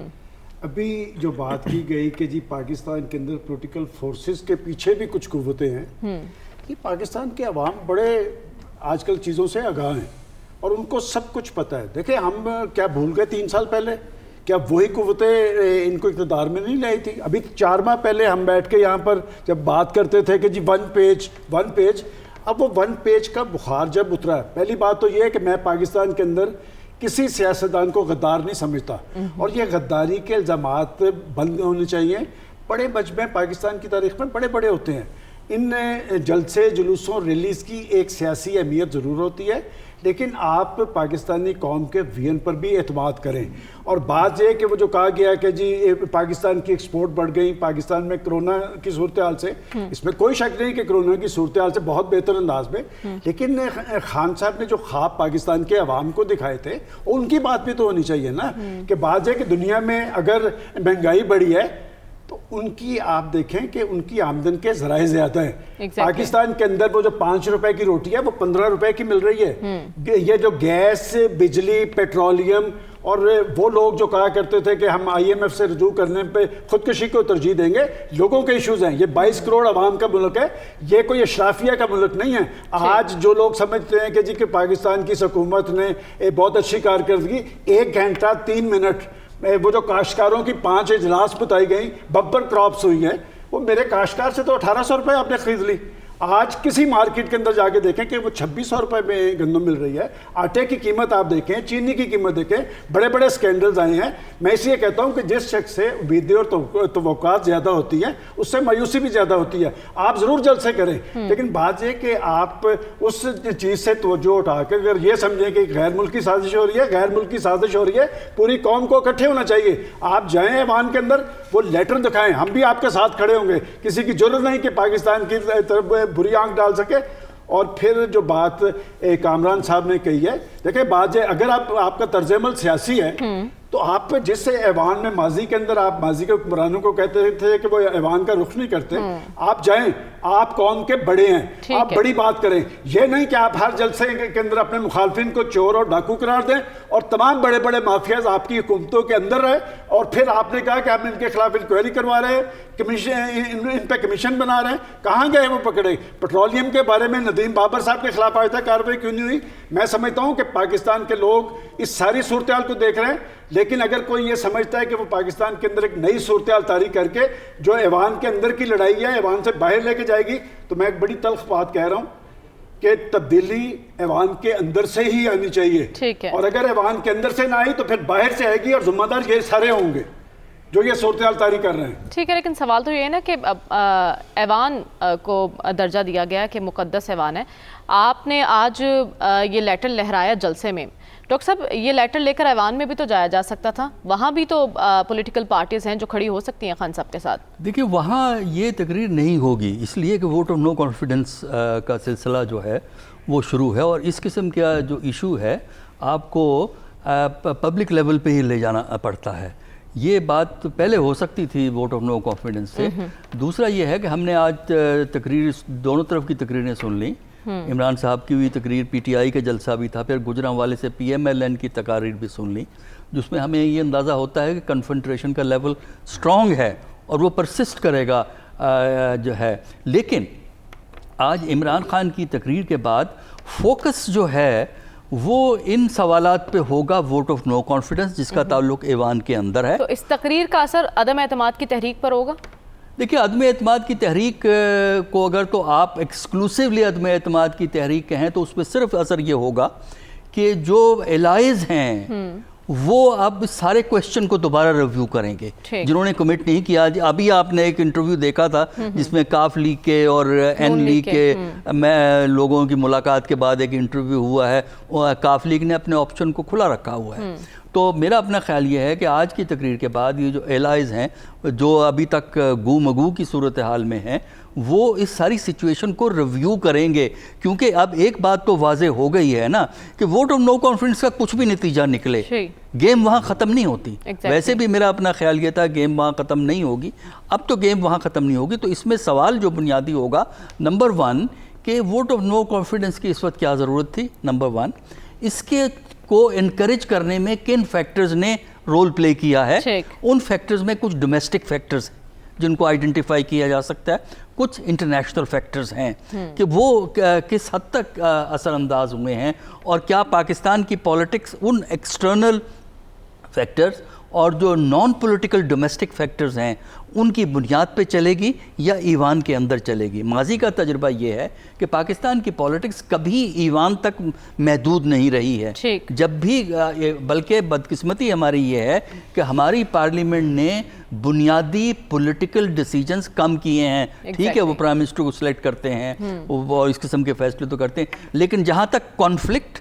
ابھی جو بات کی گئی کہ جی پاکستان کے اندر پولیٹیکل فورسز کے پیچھے بھی کچھ قوتیں ہیں, کہ پاکستان کے عوام بڑے آج کل چیزوں سے آگاہ ہیں اور ان کو سب کچھ پتہ ہے. دیکھیں, ہم کیا بھول گئے 3 سال پہلے, کیا وہی قوتیں ان کو اقتدار میں نہیں لائی تھی؟ ابھی 4 ماہ پہلے ہم بیٹھ کے یہاں پر جب بات کرتے تھے کہ جی ون پیج, اب وہ 1 پیج کا بخار جب اترا ہے, پہلی بات تو یہ ہے کہ میں پاکستان کے اندر کسی سیاستدان کو غدار نہیں سمجھتا, اور یہ غداری کے الزامات بند ہونے چاہیے. بڑے مجمع پاکستان کی تاریخ میں بڑے بڑے ہوتے ہیں, ان جلسے جلوسوں ریلیز کی ایک سیاسی اہمیت ضرور ہوتی ہے, لیکن آپ پاکستانی قوم کے وین پر بھی اعتماد کریں. اور بات یہ کہ وہ جو کہا گیا کہ جی پاکستان کی ایکسپورٹ بڑھ گئی پاکستان میں کرونا کی صورتحال سے, اس میں کوئی شک نہیں کہ کرونا کی صورتحال سے بہت بہتر انداز میں, لیکن خان صاحب نے جو خواب پاکستان کے عوام کو دکھائے تھے ان کی بات بھی تو ہونی چاہیے نا. کہ بات ہے کہ دنیا میں اگر مہنگائی بڑھی ہے تو ان کی آپ دیکھیں کہ ان کی آمدن کے ذرائع زیادہ ہیں. پاکستان کے اندر وہ جو 5 روپے کی روٹی ہے وہ 15 روپے کی مل رہی ہے. یہ جو گیس, بجلی, پیٹرولیم, اور وہ لوگ جو کہا کرتے تھے کہ ہم IMF سے رجوع کرنے پہ خودکشی کو ترجیح دیں گے, لوگوں کے ایشوز ہیں. یہ 22 کروڑ عوام کا ملک ہے, یہ کوئی اشرافیہ کا ملک نہیں ہے. آج جو لوگ سمجھتے ہیں کہ جی کہ پاکستان کی حکومت نے بہت اچھی کارکردگی, 1 گھنٹہ 3 منٹ وہ جو کاشتکاروں کی 5 اجلاس بتائی گئیں, بمپر کراپس ہوئی ہیں, وہ میرے کاشتکار سے تو 1800 روپے آپ نے خرید لی. آج کسی مارکیٹ کے اندر جا کے دیکھیں کہ وہ 2600 روپے میں گندم مل رہی ہے. آٹے کی قیمت آپ دیکھیں, چینی کی قیمت دیکھیں, بڑے بڑے سکینڈلز آئے ہیں. میں اس لیے کہتا ہوں کہ جس شخص سے امیدیں اور توقعات زیادہ ہوتی ہیں اس سے مایوسی بھی زیادہ ہوتی ہے. آپ ضرور جلسے کریں, لیکن بات یہ کہ آپ اس چیز سے توجہ اٹھا کے اگر یہ سمجھیں کہ غیر ملکی سازش ہو رہی ہے, غیر ملکی سازش ہو رہی ہے, پوری قوم کو اکٹھے ہونا چاہیے. آپ جائیں ایوان کے اندر, وہ لیٹر دکھائیں, ہم بھی آپ کے ساتھ کھڑے ہوں گے. کسی کی ضرورت نہیں کہ پاکستان کی طرف بری آنکھ ڈال سکے. اور پھر جو بات کامران صاحب نے کہی ہے, دیکھیں بات ہے اگر آپ کا طرز عمل سیاسی ہے تو آپ جس سے ایوان میں ماضی کے اندر آپ ماضی کے حکمرانوں کو کہتے تھے کہ وہ ایوان کا رخ نہیں کرتے, آپ جائیں, آپ قوم کے بڑے ہیں, آپ بڑی بات کریں. یہ نہیں کہ آپ ہر جلسے کے اندر اپنے مخالفین کو چور اور ڈاکو قرار دیں اور تمام بڑے بڑے مافیاز آپ کی حکومتوں کے اندر رہے, اور پھر آپ نے کہا کہ ہم ان کے خلاف انکوائری کروا رہے ہیں, ان پہ کمیشن بنا رہے ہیں. کہاں گئے وہ پکڑے؟ پیٹرولیم کے بارے میں ندیم بابر صاحب کے خلاف آیا تھا, کارروائی کیوں نہیں ہوئی؟ میں سمجھتا ہوں کہ پاکستان کے لوگ اس ساری صورتحال کو دیکھ رہے ہیں, لیکن اگر کوئی یہ سمجھتا ہے کہ وہ پاکستان کے اندر ایک نئی صورتحال طاری کر کے جو ایوان کے اندر کی لڑائی ہے ایوان سے باہر لے کے جائے گی, تو میں ایک بڑی تلخ بات کہہ رہا ہوں کہ تبدیلی ایوان کے اندر سے ہی آنی چاہیے. اور اگر ایوان کے اندر سے نہ آئی تو پھر باہر سے آئے گی, اور ذمہ دار یہ سارے ہوں گے جو یہ صورتحال طاری کر رہے ہیں. ٹھیک ہے, لیکن سوال تو یہ ہے نا کہ ایوان کو درجہ دیا گیا کہ مقدس ایوان ہے. آپ نے آج یہ لیٹر لہرایا جلسے میں. ڈاکٹر صاحب, یہ لیٹر لے کر ایوان میں بھی تو جایا جا سکتا تھا, وہاں بھی تو پولیٹیکل پارٹیز ہیں جو کھڑی ہو سکتی ہیں خان صاحب کے ساتھ. دیکھیں وہاں یہ تقریر نہیں ہوگی, اس لیے کہ ووٹ آف نو کانفیڈنس کا سلسلہ جو ہے وہ شروع ہے, اور اس قسم کا جو ایشو ہے آپ کو پبلک لیول پہ ہی لے جانا پڑتا ہے. یہ بات پہلے ہو سکتی تھی ووٹ آف نو کانفیڈنس سے. دوسرا یہ ہے کہ ہم نے آج تقریر دونوں طرف کی تقریریں سن لیں. عمران صاحب کی ہوئی تقریر, PTI کا جلسہ بھی تھا, پھر گجرانوالے سے PMLN کی تقاریر بھی سن لی, جس میں ہمیں یہ اندازہ ہوتا ہے کہ کنفنٹریشن کا لیول سٹرونگ ہے اور وہ پرسسٹ کرے گا جو ہے. لیکن آج عمران خان کی تقریر کے بعد فوکس جو ہے وہ ان سوالات پہ ہوگا ووٹ آف نو کانفیڈنس, جس کا تعلق ایوان کے اندر ہے. تو اس تقریر کا اثر عدم اعتماد کی تحریک پر ہوگا؟ دیکھیے عدم اعتماد کی تحریک کو اگر تو آپ ایکسکلوسیولی عدم اعتماد کی تحریک کہیں تو اس پہ صرف اثر یہ ہوگا کہ جو الائز ہیں وہ اب سارے کویسچن کو دوبارہ ریویو کریں گے, جنہوں نے کمٹ نہیں کیا. ابھی آپ نے ایک انٹرویو دیکھا تھا جس میں کاف لیگ کے اور این لیگ کے میں لوگوں کی ملاقات کے بعد ایک انٹرویو ہوا ہے, کاف لیگ نے اپنے آپشن کو کھلا رکھا ہوا ہے. تو میرا اپنا خیال یہ ہے کہ آج کی تقریر کے بعد یہ جو الائز ہیں جو ابھی تک گو مگو کی صورتحال میں ہیں وہ اس ساری سچویشن کو ریویو کریں گے, کیونکہ اب ایک بات تو واضح ہو گئی ہے نا کہ ووٹ آف نو کانفیڈنس کا کچھ بھی نتیجہ نکلے, گیم وہاں ختم نہیں ہوتی. ویسے بھی میرا اپنا خیال یہ تھا گیم وہاں ختم نہیں ہوگی, اب تو گیم وہاں ختم نہیں ہوگی. تو اس میں سوال جو بنیادی ہوگا, نمبر 1 کہ ووٹ آف نو کانفیڈنس کی اس وقت کیا ضرورت تھی, نمبر 1 اس کے کو انکریج کرنے میں کن فیکٹرز نے رول پلے کیا ہے. ان فیکٹرز میں کچھ ڈومیسٹک فیکٹرز جن کو آئیڈینٹیفائی کیا جا سکتا ہے, کچھ انٹرنیشنل فیکٹرز ہیں کہ وہ کس حد تک اثر انداز ہوئے ہیں, اور کیا پاکستان کی پولیٹکس ان ایکسٹرنل فیکٹرز اور جو نان پولیٹیکل ڈومیسٹک فیکٹرز ہیں ان کی بنیاد پہ چلے گی یا ایوان کے اندر چلے گی. ماضی کا تجربہ یہ ہے کہ پاکستان کی پولیٹکس کبھی ایوان تک محدود نہیں رہی ہے, جب بھی, بلکہ بدقسمتی ہماری یہ ہے کہ ہماری پارلیمنٹ نے بنیادی پولیٹیکل ڈیسیجنز کم کیے ہیں. ٹھیک ہے, وہ پرائم منسٹر کو سلیکٹ کرتے ہیں اور اس قسم کے فیصلے تو کرتے ہیں, لیکن جہاں تک کانفلکٹ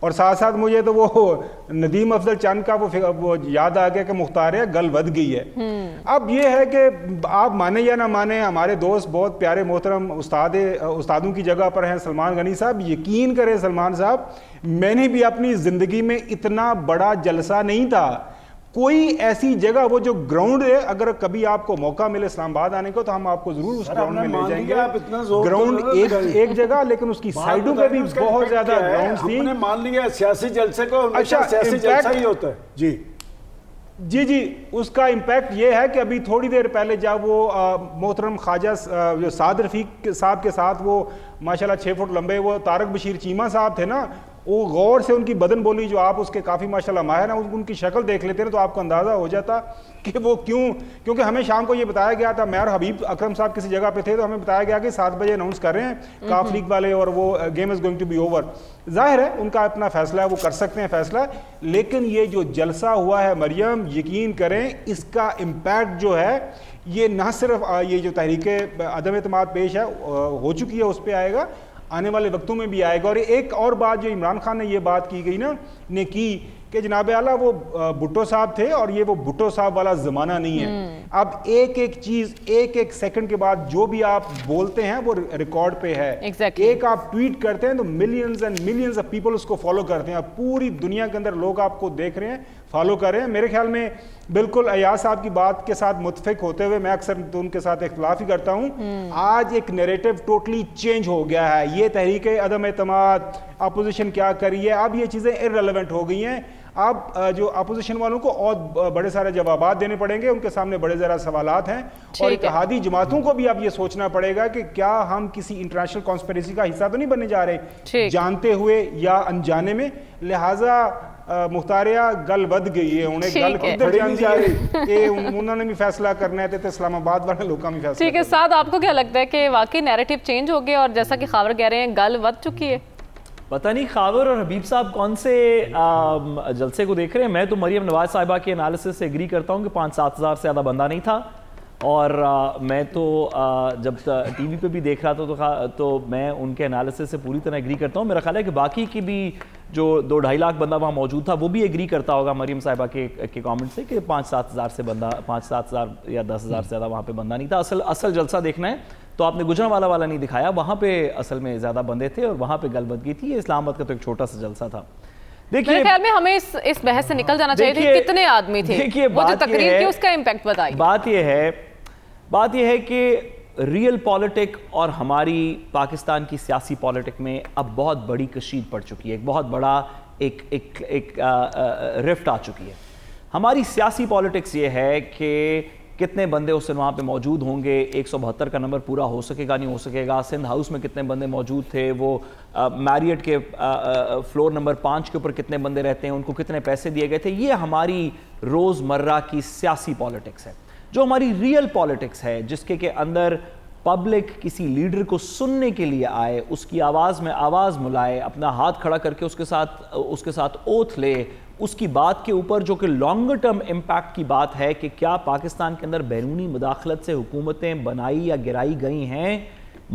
اور ساتھ ساتھ مجھے تو وہ ندیم افضل چند کا وہ یاد آ گیا کہ مختار ہے گل ود گئی ہے. اب یہ ہے کہ آپ مانیں یا نہ مانیں, ہمارے دوست بہت پیارے محترم استادوں کی جگہ پر ہیں سلمان غنی صاحب. یقین کریں سلمان صاحب, میں نے بھی اپنی زندگی میں اتنا بڑا جلسہ نہیں تھا, کوئی ایسی جگہ وہ جو گراؤنڈ ہے, اگر کبھی آپ کو موقع ملے اسلام آباد آنے کو تو ہم آپ کو ضرور اس گراؤنڈ میں لے جائیں گے. گراؤنڈ ایک جگہ, لیکن اس کی سائڈوں پہ بھی بہت زیادہ گراؤنڈ تھی. ہم نے مان لیا سیاسی جلسے کو اچھا سیاسی جلسہ ہی ہوتا ہے. جی اس کا امپیکٹ یہ ہے کہ ابھی تھوڑی دیر پہلے جب وہ محترم خواجہ جو سعد رفیق صاحب کے ساتھ وہ ماشاءاللہ 6 فٹ لمبے وہ طارق بشیر چیمہ صاحب تھے نا, وہ غور سے ان کی بدن بولی جو آپ اس کے کافی ماشاءاللہ ماہر ہیں, ان کی شکل دیکھ لیتے ہیں تو آپ کو اندازہ ہو جاتا کہ وہ کیونکہ ہمیں شام کو یہ بتایا گیا تھا, میں اور حبیب اکرم صاحب کسی جگہ پہ تھے تو ہمیں بتایا گیا کہ 7 بجے اناؤنس کر رہے ہیں کاف لیگ والے, اور وہ game is going to be over. ظاہر ہے ان کا اپنا فیصلہ ہے, وہ کر سکتے ہیں فیصلہ, لیکن یہ جو جلسہ ہوا ہے مریم, یقین کریں اس کا امپیکٹ جو ہے یہ نہ صرف یہ جو تحریک عدم اعتماد پیش ہے ہو چکی ہے اس پہ آئے گا, آنے والے وقتوں میں بھی آئے گا. اور ایک اور بات جو عمران خان نے یہ بات کی گئی نا نے کی کہ جناب اعلیٰ وہ بھٹو صاحب تھے اور یہ وہ بھٹو صاحب والا زمانہ نہیں ہے. اب ایک چیز ایک سیکنڈ کے بعد جو بھی آپ بولتے ہیں وہ ریکارڈ پہ ہے. ایک آپ ٹویٹ کرتے ہیں تو millions and millions of people اس کو فالو کرتے ہیں. اب پوری دنیا کے اندر لوگ آپ کو دیکھ رہے ہیں, فالو کر رہے ہیں. میرے خیال میں بالکل ایاز صاحب کی بات کے ساتھ متفق ہوتے ہوئے, میں اکثر تو ان کے ساتھ اختلاف ہی کرتا ہوں, آج ایک نیریٹو ٹوٹلی چینج ہو گیا ہے. یہ تحریک عدم اعتماد, اپوزیشن کیا کری ہے, اب یہ چیزیں ارریلیونٹ ہو گئی ہیں. اب جو اپوزیشن والوں کو اور بڑے سارے جوابات دینے پڑیں گے, ان کے سامنے بڑے ذرا سوالات ہیں, اور اتحادی جماعتوں کو بھی اب یہ سوچنا پڑے گا کہ کیا ہم کسی انٹرنیشنل کانسپریسی کا حصہ تو نہیں بننے جا رہے جانتے ہوئے یا انجانے میں. لہٰذا مختاریہ گل ود گئی ہے, انہیں گل کدھر جان دی کہ انہوں نے بھی فیصلہ کرنا ہے تو اسلام آباد والے لوگوں کا بھی فیصلہ. ٹھیک ہے سعد, آپ کو کیا لگتا ہے کہ واقعی نیریٹو چینج ہو گیا اور جیسا کہ خاور کہہ رہے ہیں گل ود چکی ہے؟ پتہ نہیں خاور اور حبیب صاحب کون سے جلسے کو دیکھ رہے ہیں. میں تو مریم نواز صاحبہ کے انالیسس سے ایگری کرتا ہوں کہ 5-7 ہزار سے زیادہ بندہ نہیں تھا, اور میں تو جب ٹی وی پہ بھی دیکھ رہا تھا تو میں ان کے انالیسس سے پوری طرح ایگری کرتا ہوں. میرا خیال ہے کہ باقی کی بھی جو 2-2.5 لاکھ بندہ وہاں موجود تھا وہ بھی ایگری کرتا ہوگا مریم صاحبہ کے کامنٹ سے کہ 5-7 ہزار سے بندہ 5-7 ہزار یا 10 ہزار سے زیادہ وہاں پہ بندہ نہیں تھا. اصل جلسہ دیکھنا ہے تو آپ نے گجرانوالہ والا نہیں دکھایا, وہاں پہ اصل میں زیادہ بندے تھے اور وہاں پہ گل بد کی تھی. اسلام آباد کا تو ایک چھوٹا سا جلسہ تھا. میرے خیال میں ہمیں اس بحث سے نکل جانا چاہیے تھے, کتنے آدمی تھے, وہ جو تقریر کی اس کا امپیکٹ بتائیے. بات یہ ہے کہ ریئل پالیٹک اور ہماری پاکستان کی سیاسی پالیٹک میں اب بہت بڑی کشید پڑ چکی ہے, ایک بہت بڑا ایک رفٹ آ چکی ہے. ہماری سیاسی پالیٹکس یہ ہے کہ کتنے بندے اس دن وہاں پہ موجود ہوں گے, 172 کا نمبر پورا ہو سکے گا نہیں ہو سکے گا, سندھ ہاؤس میں کتنے بندے موجود تھے, وہ میریٹ کے فلور نمبر 5 کے اوپر کتنے بندے رہتے ہیں, ان کو کتنے پیسے دیے گئے تھے. یہ ہماری روزمرہ کی سیاسی پالیٹکس ہے. جو ہماری ریئل پالیٹکس ہے جس کے اندر پبلک کسی لیڈر کو سننے کے لیے آئے, اس کی آواز میں آواز ملائے, اپنا ہاتھ کھڑا کر کے اس کے ساتھ اوتھ لے, اس کی بات کے اوپر جو کہ لانگر ٹرم امپیکٹ کی بات ہے کہ کیا پاکستان کے اندر بیرونی مداخلت سے حکومتیں بنائی یا گرائی گئی ہیں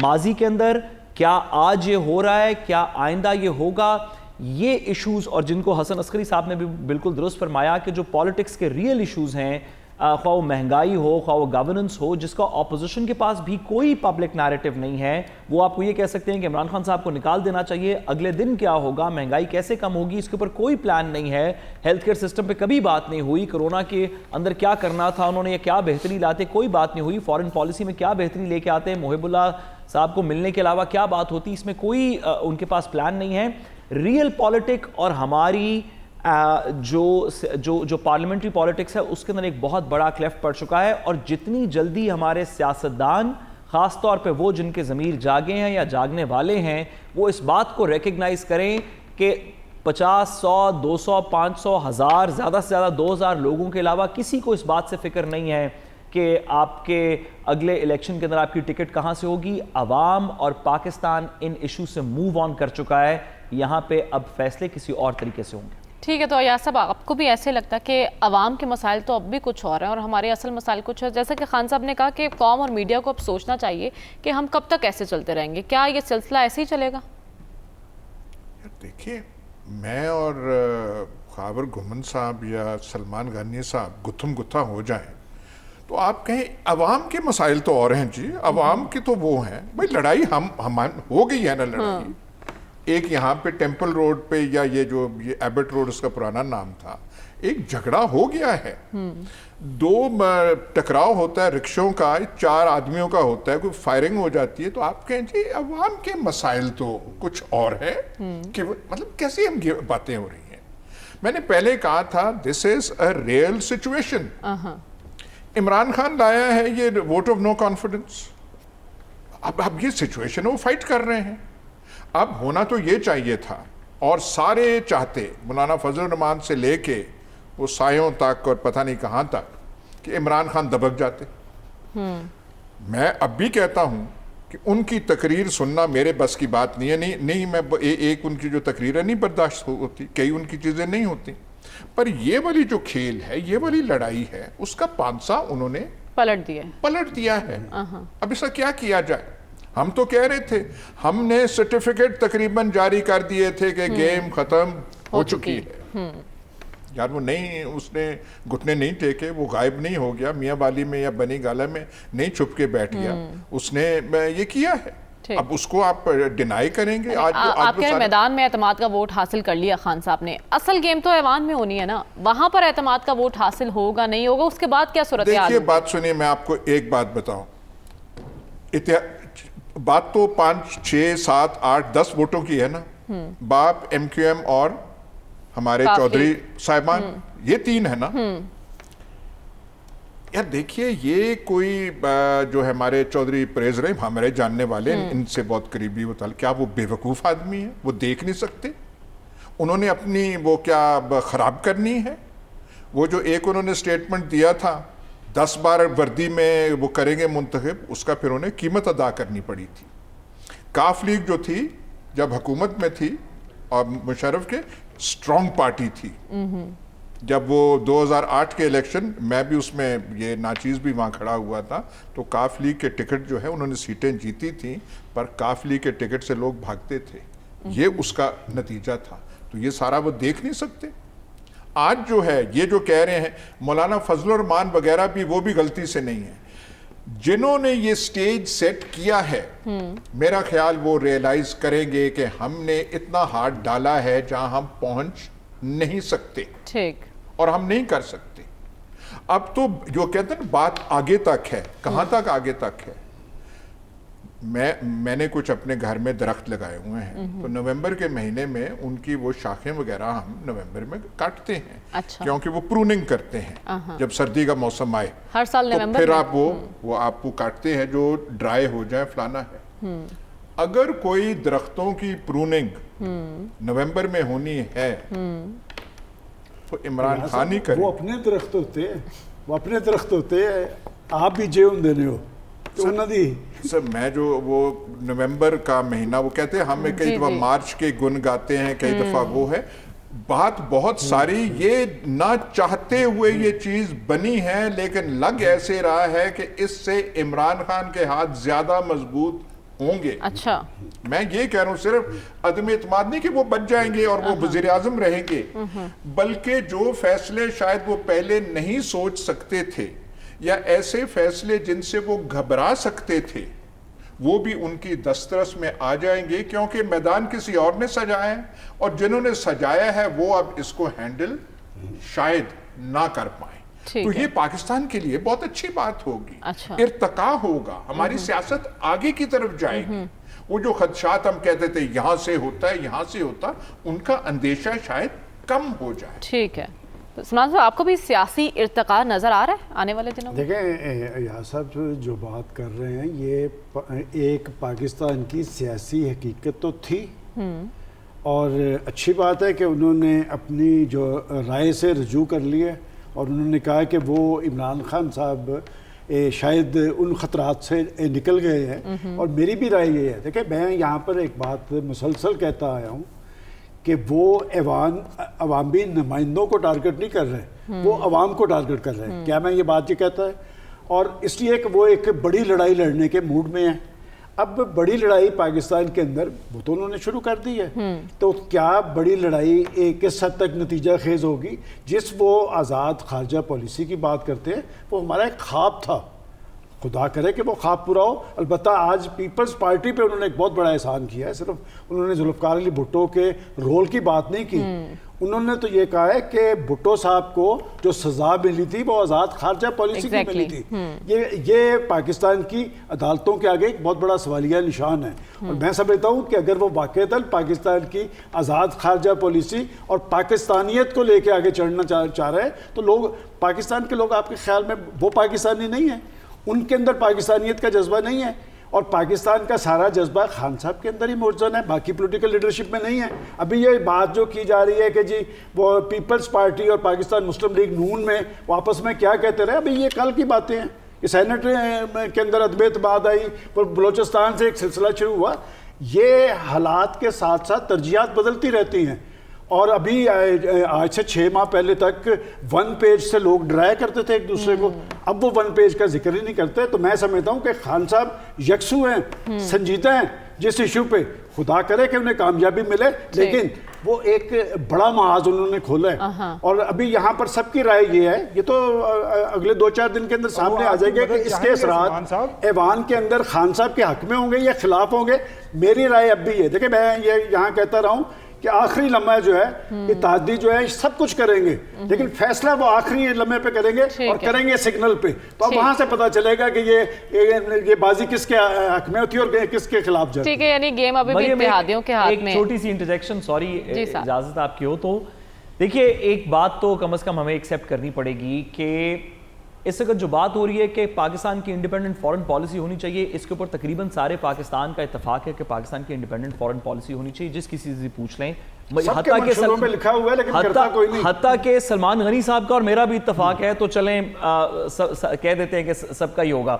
ماضی کے اندر, کیا آج یہ ہو رہا ہے, کیا آئندہ یہ ہوگا. یہ ایشوز, اور جن کو حسن عسکری صاحب نے بھی بالکل درست فرمایا کہ جو پالیٹکس کے ریئل ایشوز ہیں, خواہ وہ مہنگائی ہو, خواہ وہ گورننس ہو, جس کا اپوزیشن کے پاس بھی کوئی پبلک نیریٹو نہیں ہے. وہ آپ کو یہ کہہ سکتے ہیں کہ عمران خان صاحب کو نکال دینا چاہیے, اگلے دن کیا ہوگا, مہنگائی کیسے کم ہوگی, اس کے اوپر کوئی پلان نہیں ہے. ہیلتھ کیئر سسٹم پہ کبھی بات نہیں ہوئی, کرونا کے اندر کیا کرنا تھا, انہوں نے یہ کیا بہتری لاتے, کوئی بات نہیں ہوئی. فارن پالیسی میں کیا بہتری لے کے آتے, محب اللہ صاحب کو ملنے کے علاوہ کیا بات ہوتی, اس میں کوئی ان کے پاس پلان نہیں ہے. ریئل پالیٹک اور ہماری جو پارلیمنٹری پالیٹکس ہے اس کے اندر ایک بہت بڑا کلیفٹ پڑ چکا ہے. اور جتنی جلدی ہمارے سیاستدان, خاص طور پہ وہ جن کے ضمیر جاگے ہیں یا جاگنے والے ہیں, وہ اس بات کو ریکگنائز کریں کہ 50, 100, 200, 500, 1000, زیادہ سے زیادہ 2000 لوگوں کے علاوہ کسی کو اس بات سے فکر نہیں ہے کہ آپ کے اگلے الیکشن کے اندر آپ کی ٹکٹ کہاں سے ہوگی. عوام اور پاکستان ان ایشو سے موو آن کر چکا ہے, یہاں پہ اب فیصلے کسی اور طریقے سے ہوں گے. ٹھیک ہے, تو ایاز صاحب آپ کو بھی ایسے لگتا ہے کہ عوام کے مسائل تو اب بھی کچھ اور ہیں اور ہمارے اصل مسائل کچھ ہے, جیسا کہ خان صاحب نے کہا کہ قوم اور میڈیا کو اب سوچنا چاہیے کہ ہم کب تک ایسے چلتے رہیں گے, کیا یہ سلسلہ ایسے ہی چلے گا؟ دیکھیے میں اور خاور گھمن صاحب یا سلمان غانی صاحب گتھم گتھا ہو جائیں تو آپ کہیں عوام کے مسائل تو اور ہیں جی، عوام کے تو وہ ہیں بھائی، لڑائی ہم ہو گئی ہے نا لڑائی. ایک یہاں پہ ٹیمپل روڈ پہ یا یہ ایبٹ روڈ اس کا پرانا نام تھا، ایک جھگڑا ہو گیا ہے، 2 ٹکراؤ ہوتا ہے رکشوں کا، 4 آدمیوں کا ہوتا ہے، کوئی فائرنگ ہو جاتی ہے تو آپ کہیں جی عوام کے مسائل تو کچھ اور ہے کہ مطلب کیسی ہم یہ باتیں ہو رہی ہیں. میں نے پہلے کہا تھا this is a real situation. Imran Khan لایا ہے یہ ووٹ آف نو کانفیڈنس، اب یہ سچویشن وہ فائٹ کر رہے ہیں. اب ہونا تو یہ چاہیے تھا، اور سارے چاہتے مولانا فضل الرحمان سے لے کے وہ سایوں تک اور پتہ نہیں کہاں تک کہ عمران خان دبک جاتے. میں اب بھی کہتا ہوں کہ ان کی تقریر سننا میرے بس کی بات نہیں ہے. نہیں میں ایک ان کی جو تقریر ہے نہیں برداشت ہوتی، کئی ان کی چیزیں نہیں ہوتی، پر یہ والی جو کھیل ہے، یہ والی لڑائی ہے، اس کا پانسا انہوں نے پلٹ دیا ہے. اب اس کا کیا کیا جائے؟ ہم تو کہہ رہے تھے، ہم نے سرٹیفکیٹ تقریباً جاری کر دیے تھے کہ گیم ختم ہو چکی ہے. یار وہ نہیں، اس نے گھٹنے نہیں ٹیکے، وہ غائب نہیں ہو گیا میاں والی میں یا بنی گالہ میں نہیں چھپ کے بیٹھ گیا، اس نے یہ کیا ہے. اب اس کو آپ ڈینائی کریں گے؟ آپ کے میدان میں اعتماد کا ووٹ حاصل کر لیا خان صاحب نے، اصل گیم تو ایوان میں ہونی ہے نا، وہاں پر اعتماد کا ووٹ حاصل ہوگا نہیں ہوگا، اس کے بعد کیا صورتحال؟ دیکھیے بات سنیے، میں آپ کو ایک بات بتاؤں، بات تو 5 6 7 8 10 ووٹوں کی ہے نا. باپ، ایم کیو ایم اور ہمارے چودھری صاحبان، یہ 3 ہے نا. یار دیکھیے، یہ کوئی جو ہے ہمارے چودھری پریز رحیم ہمارے جاننے والے، ان سے بہت قریبی وہ کیا وہ بے وقوف آدمی ہیں؟ وہ دیکھ نہیں سکتے؟ انہوں نے اپنی وہ کیا خراب کرنی ہے؟ وہ جو ایک انہوں نے سٹیٹمنٹ دیا تھا 10 بار وردی میں وہ کریں گے منتخب، اس کا پھر انہیں قیمت ادا کرنی پڑی تھی. کاف لیگ جو تھی جب حکومت میں تھی اور مشرف کے اسٹرانگ پارٹی تھی، جب وہ 2008 کے الیکشن، میں بھی اس میں یہ ناچیز بھی وہاں کھڑا ہوا تھا، تو کاف لیگ کے ٹکٹ جو ہے انہوں نے سیٹیں جیتی تھیں، پر کاف لیگ کے ٹکٹ سے لوگ بھاگتے تھے. یہ اس کا نتیجہ تھا. تو یہ سارا وہ دیکھ نہیں سکتے. آج جو ہے یہ جو کہہ رہے ہیں مولانا فضل الرحمان وغیرہ بھی، وہ بھی غلطی سے نہیں ہے. جنہوں نے یہ سٹیج سیٹ کیا ہے، میرا خیال وہ ریئلائز کریں گے کہ ہم نے اتنا ہاتھ ڈالا ہے جہاں ہم پہنچ نہیں سکتے، اور ہم نہیں کر سکتے. اب تو جو کہتے ہیں بات آگے تک ہے، کہاں تک آگے تک ہے؟ میں نے کچھ اپنے گھر میں درخت لگائے ہوئے ہیں، تو نومبر کے مہینے میں ان کی وہ شاخیں وغیرہ ہم نومبر میں کاٹتے ہیں، کیونکہ وہ پروننگ کرتے ہیں جب سردی کا موسم آئے ہر سال تو نومبر پھر آپ وہ آپ کو کاٹتے ہیں جو ڈرائی ہو جائے فلانا ہے. اگر کوئی درختوں کی پروننگ نومبر میں ہونی ہے تو عمران خان ہی کرے. وہ اپنے درخت ہوتے ہیں، آپ بھی جے ہوں دینے ہو تو انہوں دی. سر میں جو وہ نومبر کا مہینہ وہ کہتے ہیں، ہمیں کئی دفعہ مارچ کے گن گاتے ہیں، کئی دفعہ وہ ہے بات بہت ساری. یہ نہ چاہتے ہوئے یہ چیز بنی ہے، لیکن لگ ایسے رہا ہے کہ اس سے عمران خان کے ہاتھ زیادہ مضبوط ہوں گے. اچھا، میں یہ کہہ رہا ہوں، صرف عدم اعتماد نہیں کہ وہ بچ جائیں گے اور وہ وزیر اعظم رہیں گے، بلکہ جو فیصلے شاید وہ پہلے نہیں سوچ سکتے تھے، یا ایسے فیصلے جن سے وہ گھبرا سکتے تھے، وہ بھی ان کی دسترس میں آ جائیں گے، کیونکہ میدان کسی اور نے سجایا ہے، اور جنہوں نے سجایا ہے وہ اب اس کو ہینڈل شاید نہ کر پائیں. تو یہ پاکستان کے لیے بہت اچھی بات ہوگی، ارتقا ہوگا، ہماری سیاست آگے کی طرف جائے گی. وہ جو خدشات ہم کہتے تھے یہاں سے ہوتا ہے، یہاں سے ہوتا، ان کا اندیشہ شاید کم ہو جائے. ٹھیک ہے. سلمان صاحب، آپ کو بھی سیاسی ارتقا نظر آ رہا ہے آنے والے دنوں میں؟ دیکھیں یاسر صاحب جو بات کر رہے ہیں، یہ ایک پاکستان کی سیاسی حقیقت تو تھی، اور اچھی بات ہے کہ انہوں نے اپنی جو رائے سے رجوع کر لی ہے، اور انہوں نے کہا کہ وہ عمران خان صاحب شاید ان خطرات سے نکل گئے ہیں. اور میری بھی رائے یہ ہے، دیکھیں میں یہاں پر ایک بات مسلسل کہتا آیا ہوں کہ وہ عوامی نمائندوں کو ٹارگٹ نہیں کر رہے، وہ عوام کو ٹارگٹ کر رہے ہیں. کیا میں یہ بات یہ کہتا ہے؟ اور اس لیے کہ وہ ایک بڑی لڑائی لڑنے کے موڈ میں ہیں. اب بڑی لڑائی پاکستان کے اندر وہ تو انہوں نے شروع کر دی ہے، تو کیا بڑی لڑائی کس حد تک نتیجہ خیز ہوگی؟ جس وہ آزاد خارجہ پالیسی کی بات کرتے ہیں وہ ہمارا ایک خواب تھا، خدا کرے کہ وہ خواب پورا ہو۔ البتہ آج پیپلز پارٹی پہ انہوں نے ایک بہت بڑا احسان کیا ہے، صرف انہوں نے ذوالفقار علی بھٹو کے رول کی بات نہیں کی، انہوں نے تو یہ کہا ہے کہ بھٹو صاحب کو جو سزا ملی تھی وہ آزاد خارجہ پالیسی کی ملی تھی۔ یہ پاکستان کی عدالتوں کے آگے ایک بہت بڑا سوالیہ نشان ہے، اور میں سمجھتا ہوں کہ اگر وہ واقعتاً پاکستان کی آزاد خارجہ پالیسی اور پاکستانیت کو لے کے آگے چڑھنا چاہ رہے ہیں تو لوگ، پاکستان کے لوگ آپ کے خیال میں وہ پاکستانی نہیں ہیں، ان کے اندر پاکستانیت کا جذبہ نہیں ہے، اور پاکستان کا سارا جذبہ خان صاحب کے اندر ہی موجود ہے، باقی پولیٹیکل لیڈرشپ میں نہیں ہے۔ ابھی یہ بات جو کی جا رہی ہے کہ جی وہ پیپلز پارٹی اور پاکستان مسلم لیگ نون میں آپس میں کیا کہتے رہے، ابھی یہ کل کی باتیں ہیں، یہ سینٹ کے اندر عدم اعتماد آئی، بلوچستان سے ایک سلسلہ شروع ہوا۔ یہ حالات کے ساتھ ساتھ ترجیحات بدلتی رہتی ہیں، اور ابھی آج سے 6 ماہ پہلے تک 1 پیج سے لوگ ڈرایا کرتے تھے ایک دوسرے کو، اب وہ 1 پیج کا ذکر ہی نہیں کرتے۔ تو میں سمجھتا ہوں کہ خان صاحب یکسو ہیں، سنجیدہ ہیں جس ایشو پہ، خدا کرے کہ انہیں کامیابی ملے، لیکن وہ ایک بڑا محاذ انہوں نے کھولا ہے، اور ابھی یہاں پر سب کی رائے یہ ہے، یہ تو اگلے 2-4 دن کے اندر سامنے آ جائے گا کہ اس کے اثرات ایوان کے اندر خان صاحب کے حق میں ہوں گے یا خلاف ہوں گے۔ میری رائے اب بھی ہے، دیکھیں میں یہ یہاں کہتا رہا ہوں کہ آخری لمحہ جو ہے اتحادی جو ہے سب کچھ کریں گے، لیکن فیصلہ وہ آخری لمحے پہ کریں گے، اور کریں گے سگنل پہ، تو اب وہاں سے پتہ چلے گا کہ یہ بازی کس کے حق میں ہوتی ہے اور کس کے خلاف جاتی ہے۔ ٹھیک ہے، یعنی گیم ابھی بھی اتحادیوں کے ہاتھ میں ہے۔ ایک چھوٹی سی انٹرجیکشن، سوری اجازت آپ کی ہو تو، دیکھیے ایک بات تو کم از کم ہمیں ایکسیپٹ کرنی پڑے گی کہ اس وقت جو بات ہو رہی ہے کہ پاکستان کی انڈیپینڈنٹ فورن پالیسی ہونی چاہیے، اس کے اوپر تقریباً سارے پاکستان کا اتفاق ہے کہ پاکستان کی انڈیپینڈنٹ فورن پالیسی ہونی چاہیے، جس کسی سے پوچھ لیں، حتیٰ کہ سلمان غنی صاحب کا اور میرا بھی اتفاق ہے، تو چلیں کہہ دیتے ہیں کہ سب کا ہی ہوگا۔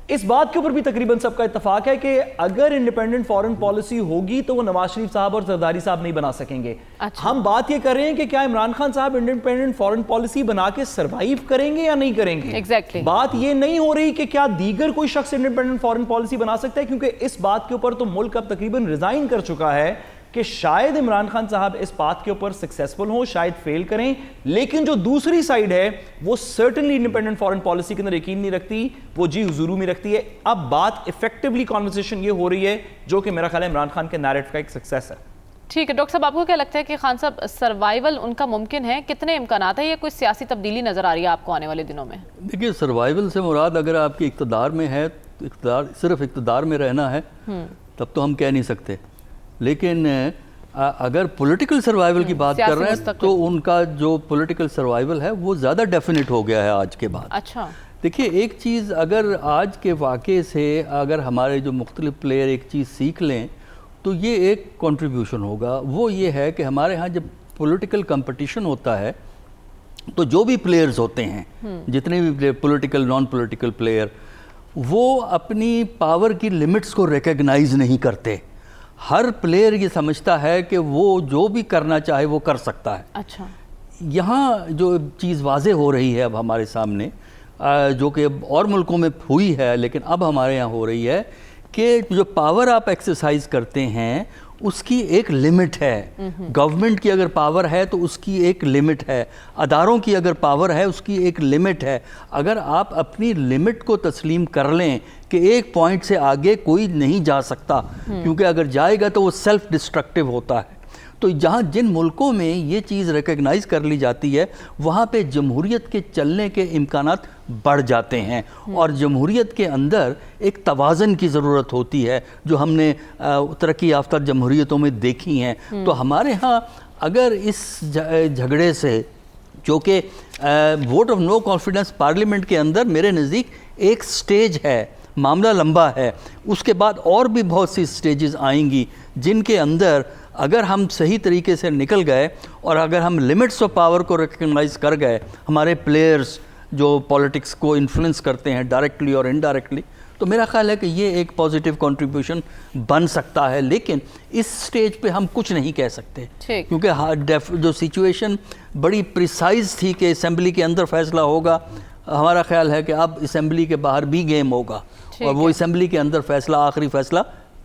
اس بات کے اوپر بھی تقریباً سب کا اتفاق ہے کہ اگر انڈیپینڈنٹ فورن پالیسی ہوگی تو وہ نواز شریف صاحب اور زرداری صاحب نہیں بنا سکیں گے۔ ہم بات یہ کر رہے ہیں کہ کیا عمران خان صاحب انڈیپینڈنٹ فورن پالیسی بنا کے سروائیو کریں گے یا نہیں کریں گے؟ بات یہ نہیں ہو رہی کہ کیا دیگر کوئی شخص انڈیپینڈنٹ فورن پالیسی بنا سکتا ہے، کیونکہ اس بات کے اوپر تو ملک اب تقریباً ریزائن کر چکا ہے کہ شاید عمران خان صاحب اس بات کے اوپر سکسیسفل ہوں، شاید فیل کریں، لیکن جو دوسری سائیڈ ہے وہ سرٹنلی انڈیپینڈنٹ فورن پالیسی کے اندر یقین نہیں رکھتی، وہ جی حضورو میں رکھتی ہے۔ اب بات ایفیکٹولی کانورسیشن یہ ہو رہی ہے جو کہ میرا خیال ہے عمران خان کے نیریٹو کا ایک سکسیس ہے۔ ٹھیک ہے ڈاکٹر صاحب، آپ کو کیا لگتا ہے کہ خان صاحب سروائیول ان کا ممکن ہے؟ کتنے امکانات ہیں؟ یہ کوئی سیاسی تبدیلی نظر آ رہی ہے آپ کو آنے والے دنوں میں؟ دیکھیے سروائیول سے مراد اگر آپ کی اقتدار میں ہے، صرف اقتدار میں رہنا ہے تب تو ہم کہہ نہیں سکتے، لیکن اگر پولیٹیکل سروائیول کی بات کر رہے ہیں تو ان کا جو پولیٹیکل سروائیول ہے وہ زیادہ ڈیفینٹ ہو گیا ہے آج کے بعد۔ اچھا دیکھیے ایک چیز اگر آج کے واقعے سے اگر ہمارے جو مختلف پلیئر ایک چیز سیکھ لیں تو یہ ایک کنٹریبیوشن ہوگا، وہ یہ ہے کہ ہمارے ہاں جب پولیٹیکل کمپٹیشن ہوتا ہے تو جو بھی پلیئرز ہوتے ہیں، جتنے بھی پولیٹیکل نان پولیٹیکل پلیئر، وہ اپنی پاور کی لمٹس کو ریکگنائز نہیں کرتے۔ ہر پلیئر یہ سمجھتا ہے کہ وہ جو بھی کرنا چاہے وہ کر سکتا ہے۔ اچھا، یہاں جو چیز واضح ہو رہی ہے اب ہمارے سامنے، جو کہ اور ملکوں میں ہوئی ہے لیکن اب ہمارے یہاں ہو رہی ہے، کہ جو پاور آپ ایکسرسائز کرتے ہیں اس کی ایک لمٹ ہے۔ گورنمنٹ کی اگر پاور ہے تو اس کی ایک لمٹ ہے، اداروں کی اگر پاور ہے اس کی ایک لمٹ ہے۔ اگر آپ اپنی لمٹ کو تسلیم کر لیں کہ ایک پوائنٹ سے آگے کوئی نہیں جا سکتا، کیونکہ اگر جائے گا تو وہ سیلف ڈسٹرکٹیو ہوتا ہے، تو جہاں جن ملکوں میں یہ چیز ریکگنائز کر لی جاتی ہے وہاں پہ جمہوریت کے چلنے کے امکانات بڑھ جاتے ہیں، اور جمہوریت کے اندر ایک توازن کی ضرورت ہوتی ہے جو ہم نے ترقی یافتہ جمہوریتوں میں دیکھی ہیں۔ تو ہمارے ہاں اگر اس جھگڑے سے، جو کہ vote of no confidence parliament کے اندر میرے نزدیک ایک سٹیج ہے، معاملہ لمبا ہے، اس کے بعد اور بھی بہت سی سٹیجز آئیں گی جن کے اندر اگر ہم صحیح طریقے سے نکل گئے اور اگر ہم لمٹس آف پاور کو ریکگنائز کر گئے، ہمارے پلیئرز جو پولیٹکس کو انفلوئنس کرتے ہیں ڈائریکٹلی اور انڈائریکٹلی، تو میرا خیال ہے کہ یہ ایک پازیٹیو کنٹریبیوشن بن سکتا ہے۔ لیکن اس سٹیج پہ ہم کچھ نہیں کہہ سکتے، کیونکہ جو سچویشن بڑی پریسائز تھی کہ اسمبلی کے اندر فیصلہ ہوگا، ہمارا خیال ہے کہ اب اسمبلی کے باہر بھی گیم ہوگا اور وہ اسمبلی کے اندر فیصلہ آخری فیصلہ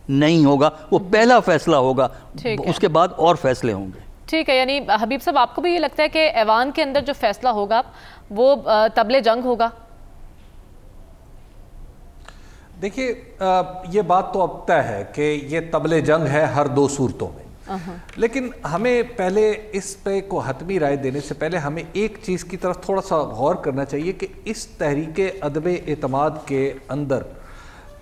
نہیں ہوگا, وہ پہلا فیصلہ ہوگا, اس کے بعد اور فیصلے ہوں گے. ٹھیک ہے, یعنی حبیب صاحب آپ کو بھی یہ لگتا ہے کہ ایوان کے اندر جو فیصلہ ہوگا وہ طبل جنگ ہوگا؟ دیکھیے یہ بات تو اب طے ہے کہ یہ طبل جنگ ہے ہر دو صورتوں میں, لیکن ہمیں پہلے اس پہ کو حتمی رائے دینے سے پہلے ہمیں ایک چیز کی طرف تھوڑا سا غور کرنا چاہیے کہ اس تحریک عدم اعتماد کے اندر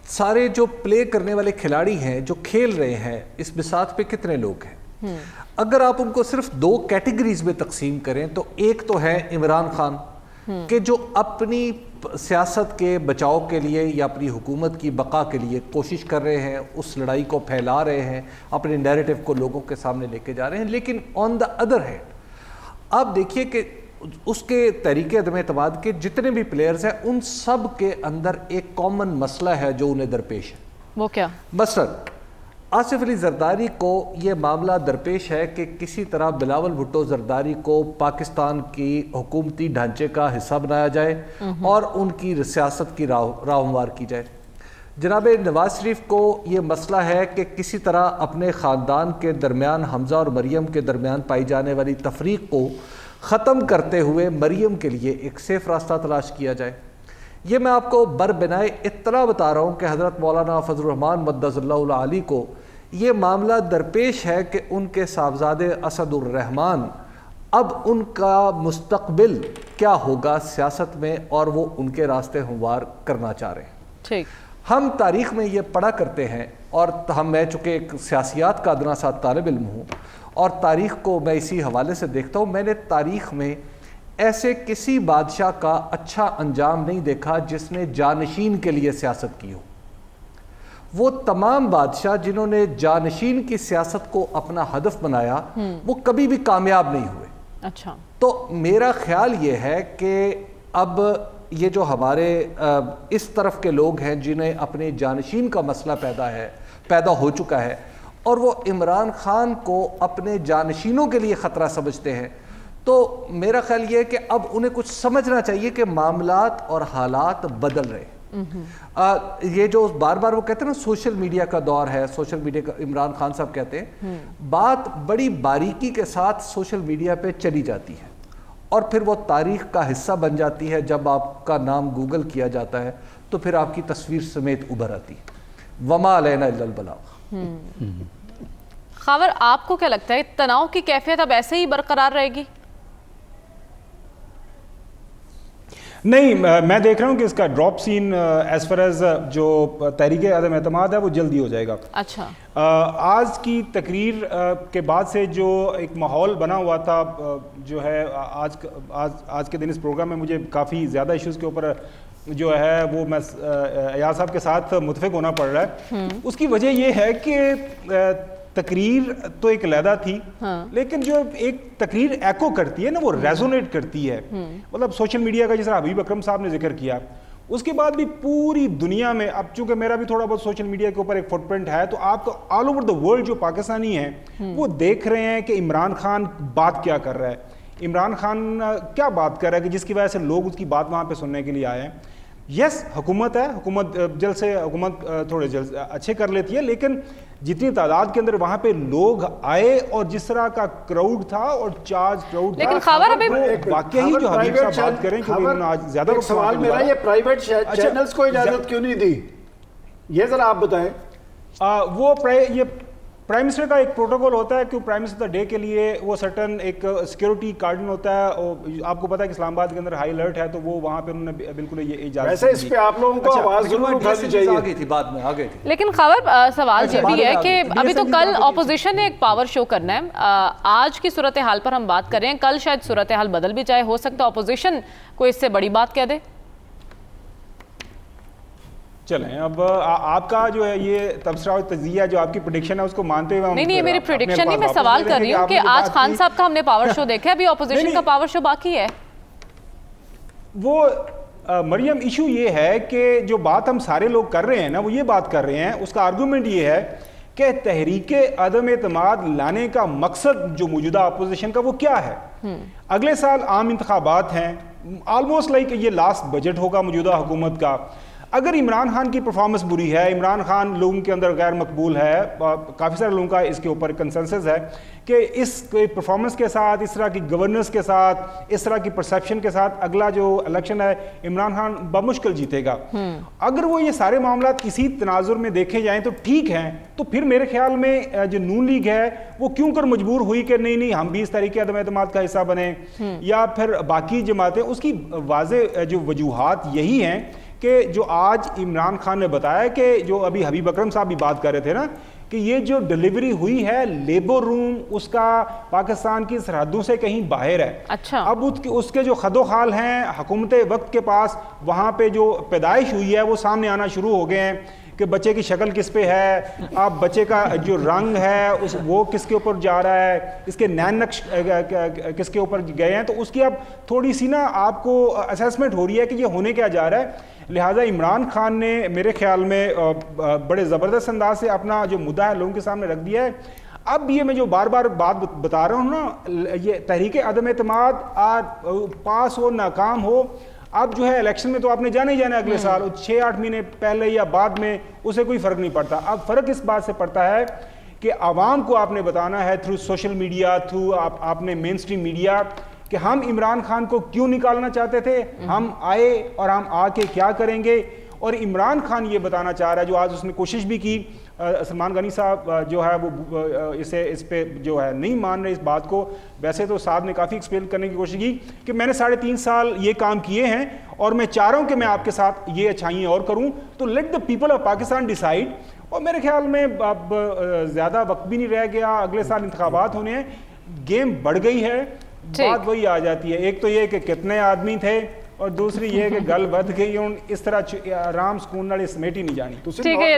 سارے جو پلے کرنے والے کھلاڑی ہیں جو کھیل رہے ہیں اس بساط پہ کتنے لوگ ہیں. اگر آپ ان کو صرف دو کیٹیگریز میں تقسیم کریں تو ایک تو ہے عمران خان کہ جو اپنی سیاست کے بچاؤ کے لیے یا اپنی حکومت کی بقا کے لیے کوشش کر رہے ہیں, اس لڑائی کو پھیلا رہے ہیں, اپنے نیریٹو کو لوگوں کے سامنے لے کے جا رہے ہیں. لیکن آن دا ادر ہینڈ آپ دیکھیے کہ اس کے تحریک عدم اعتماد کے جتنے بھی پلیئرز ہیں ان سب کے اندر ایک کامن مسئلہ ہے جو انہیں درپیش ہے. وہ کیا؟ مثلا آصف علی زرداری کو یہ معاملہ درپیش ہے کہ کسی طرح بلاول بھٹو زرداری کو پاکستان کی حکومتی ڈھانچے کا حصہ بنایا جائے اور ان کی سیاست کی راہ ہموار کی جائے. جناب نواز شریف کو یہ مسئلہ ہے کہ کسی طرح اپنے خاندان کے درمیان حمزہ اور مریم کے درمیان پائی جانے والی تفریق کو ختم کرتے ہوئے مریم کے لیے ایک سیف راستہ تلاش کیا جائے. یہ میں آپ کو بربنائے اطلاع بتا رہا ہوں کہ حضرت مولانا فضل الرحمان مدظ اللہ العالی کو یہ معاملہ درپیش ہے کہ ان کے صاحبزادے اسد الرحمان اب ان کا مستقبل کیا ہوگا سیاست میں, اور وہ ان کے راستے ہموار کرنا چاہ رہے ہیں. ٹھیک, ہم تاریخ میں یہ پڑھا کرتے ہیں, اور میں چونکہ ایک سیاسیات کا ادنا سا طالب علم ہوں اور تاریخ کو میں اسی حوالے سے دیکھتا ہوں, میں نے تاریخ میں ایسے کسی بادشاہ کا اچھا انجام نہیں دیکھا جس نے جانشین کے لیے سیاست کی ہو. وہ تمام بادشاہ جنہوں نے جانشین کی سیاست کو اپنا ہدف بنایا وہ کبھی بھی کامیاب نہیں ہوئے. اچھا, تو میرا خیال یہ ہے کہ اب یہ جو ہمارے اس طرف کے لوگ ہیں جنہیں اپنے جانشین کا مسئلہ پیدا ہو چکا ہے اور وہ عمران خان کو اپنے جانشینوں کے لیے خطرہ سمجھتے ہیں, تو میرا خیال یہ ہے کہ اب انہیں کچھ سمجھنا چاہیے کہ معاملات اور حالات بدل رہے ہیں. یہ جو بار بار وہ کہتے ہیں نا سوشل میڈیا کا دور ہے, سوشل میڈیا کا, عمران خان صاحب کہتے ہیں, بات بڑی باریکی کے ساتھ سوشل میڈیا پہ چلی جاتی ہے اور پھر وہ تاریخ کا حصہ بن جاتی ہے. جب آپ کا نام گوگل کیا جاتا ہے تو پھر آپ کی تصویر سمیت ابھر آتی ہے. وما علینا الا البلاغ. خاور آپ کو کیا لگتا ہے تناؤ کی کیفیت اب ایسے ہی برقرار رہے گی؟ نہیں, میں دیکھ رہا ہوں کہ اس کا drop seen as far as جو تحریک عدم اعتماد ہے وہ جلدی ہو جائے گا. اچھا, آج کی تقریر کے بعد سے جو ایک ماحول بنا ہوا تھا, جو ہے آج کے دن اس پروگرام میں مجھے کافی زیادہ ایشوز کے اوپر جو ہے وہ میں ایاز صاحب کے ساتھ متفق ہونا پڑ رہا ہے. اس کی وجہ یہ ہے کہ تقریر تو ایک علیحدہ تھی, لیکن جو ایک تقریر ایکو کرتی ہے نا وہ ریزونیٹ کرتی ہے. مطلب سوشل میڈیا کا جس طرح حبیب اکرم صاحب نے ذکر کیا, اس کے بعد بھی پوری دنیا میں, اب چونکہ میرا بھی تھوڑا بہت سوشل میڈیا کے اوپر ایک فٹ پرنٹ ہے, تو آپ کو آل اوور دا ورلڈ جو پاکستانی ہیں وہ دیکھ رہے ہیں کہ عمران خان بات کیا کر رہا ہے, عمران خان کیا بات کر رہا ہے کہ جس کی وجہ سے لوگ اس کی بات وہاں پہ سننے کے لیے آئے ہیں. یس, حکومت ہے, حکومت جلد سے حکومت تھوڑے جلد اچھے کر لیتی ہے, لیکن جتنی تعداد کے اندر وہاں پہ لوگ آئے اور جس طرح کا کراؤڈ تھا اور چارج کراؤڈ تھا, لیکن خاور ابھی واقعی جو حبیب صاحب بات کریں کیونکہ انہوں نے آج زیادہ سوال میرا یہ پرائیویٹ چینلز کو اجازت کیوں نہیں دی, یہ ذرا آپ بتائیں. وہ یہ پرائم منسٹر کا ایک پروٹوکول ہوتا ہے کہ پرائم منسٹر ڈے کے لیے وہ سرٹن ایک سیکیورٹی کارڈن ہوتا ہے, اور آپ کو پتا ہے کہ اسلام آباد کے اندر ہائی الرٹ ہے, تو وہ وہاں پہ انہوں نے بالکل یہ اجازت. ویسے اس پہ آپ لوگوں کو آواز ضرور اٹھانی چاہیے. بعد میں آگے تھی. لیکن خبر سوال یہ بھی ہے کہ ابھی تو کل اپوزیشن نے ایک پاور شو کرنا ہے. آج کی صورتحال پر ہم بات کر رہے ہیں, کل شاید صورتحال بدل بھی جائے, ہو سکتا ہے اپوزیشن کوئی اس سے بڑی بات کہہ دے. چلیں اب آپ کا جو ہے یہ تبصرہ اور تجزیہ جو آپ کی پریڈکشن ہے اس کو مانتے ہوئے نہیں یہ میری پریڈکشن نہیں, میں سوال کر رہی ہوں کہ آج خان صاحب کا ہم نے پاور شو دیکھا ہے, ابھی اپوزیشن کا پاور شو باقی ہے. وہ مریم ایشو یہ ہے کہ جو بات ہم سارے لوگ کر رہے ہیں نا وہ یہ بات کر رہے ہیں, اس کا آرگومنٹ یہ ہے کہ تحریک عدم اعتماد لانے کا مقصد جو موجودہ اپوزیشن کا وہ کیا ہے. اگلے سال عام انتخابات ہیں, آلموسٹ لائک یہ لاسٹ بجٹ ہوگا موجودہ حکومت کا. اگر عمران خان کی پرفارمنس بری ہے, عمران خان لوگوں کے اندر غیر مقبول ہے, کافی سارے لوگوں کا اس کے اوپر کنسنسس ہے کہ اس پرفارمنس کے ساتھ, اس طرح کی گورننس کے ساتھ, اس طرح کی پرسیپشن کے ساتھ اگلا جو الیکشن ہے عمران خان بمشکل جیتے گا. اگر وہ یہ سارے معاملات کسی تناظر میں دیکھے جائیں تو ٹھیک ہیں, تو پھر میرے خیال میں جو نون لیگ ہے وہ کیوں کر مجبور ہوئی کہ نہیں ہم بھی اس طریقے عدم اعتماد کا حصہ بنیں, یا پھر باقی جماعتیں. اس کی واضح جو وجوہات یہی ہیں کہ جو آج عمران خان نے بتایا کہ جو ابھی حبیب اکرم صاحب بھی بات کر رہے تھے نا, کہ یہ جو ڈیلیوری ہوئی ہے لیبر روم اس کا پاکستان کی سرحدوں سے کہیں باہر ہے. اچھا. اب اس کے جو خد و خال ہیں حکومت وقت کے پاس, وہاں پہ جو پیدائش ہوئی ہے وہ سامنے آنا شروع ہو گئے ہیں کہ بچے کی شکل کس پہ ہے, اب بچے کا جو رنگ ہے وہ کس کے اوپر جا رہا ہے, اس کے نین نقش کس کے اوپر گئے ہیں. تو اس کی اب تھوڑی سی نا آپ کو اسیسمنٹ ہو رہی ہے کہ یہ ہونے کیا جا رہا ہے. لہٰذا عمران خان نے میرے خیال میں بڑے زبردست انداز سے اپنا جو مدعا ہے لوگوں کے سامنے رکھ دیا ہے. اب یہ میں جو بار بار بات بتا رہا ہوں نا, یہ تحریک عدم اعتماد پاس ہو ناکام ہو, اب جو ہے الیکشن میں تو آپ نے جانا ہی جانا ہے اگلے سال, 6-8 مہینے پہلے یا بعد میں اسے کوئی فرق نہیں پڑتا. اب فرق اس بات سے پڑتا ہے کہ عوام کو آپ نے بتانا ہے تھرو سوشل میڈیا, تھرو آپ نے مین اسٹریم میڈیا, کہ ہم عمران خان کو کیوں نکالنا چاہتے تھے, ہم آئے اور ہم آ کے کیا کریں گے. اور عمران خان یہ بتانا چاہ رہا ہے, جو آج اس نے کوشش بھی کی, سلمان غنی صاحب جو ہے وہ اس پہ جو ہے نہیں مان رہے اس بات کو. ویسے تو صاحب نے کافی ایکسپلین کرنے کی کوشش کی کہ میں نے 3.5 سال یہ کام کیے ہیں اور میں چاہ رہا ہوں کہ میں آپ کے ساتھ یہ اچھائیاں اور کروں. تو let the people of Pakistan decide. اور میرے خیال میں اب زیادہ وقت بھی نہیں رہ گیا, اگلے سال انتخابات ہونے ہیں, گیم بڑھ گئی ہے. بات وہی آ جاتی ہے, ایک تو یہ کہ کتنے آدمی تھے, اور دوسری یہ کہ گل بد گئی, اور اس طرح آرام سکون نال سمیٹی نہیں جانی. تو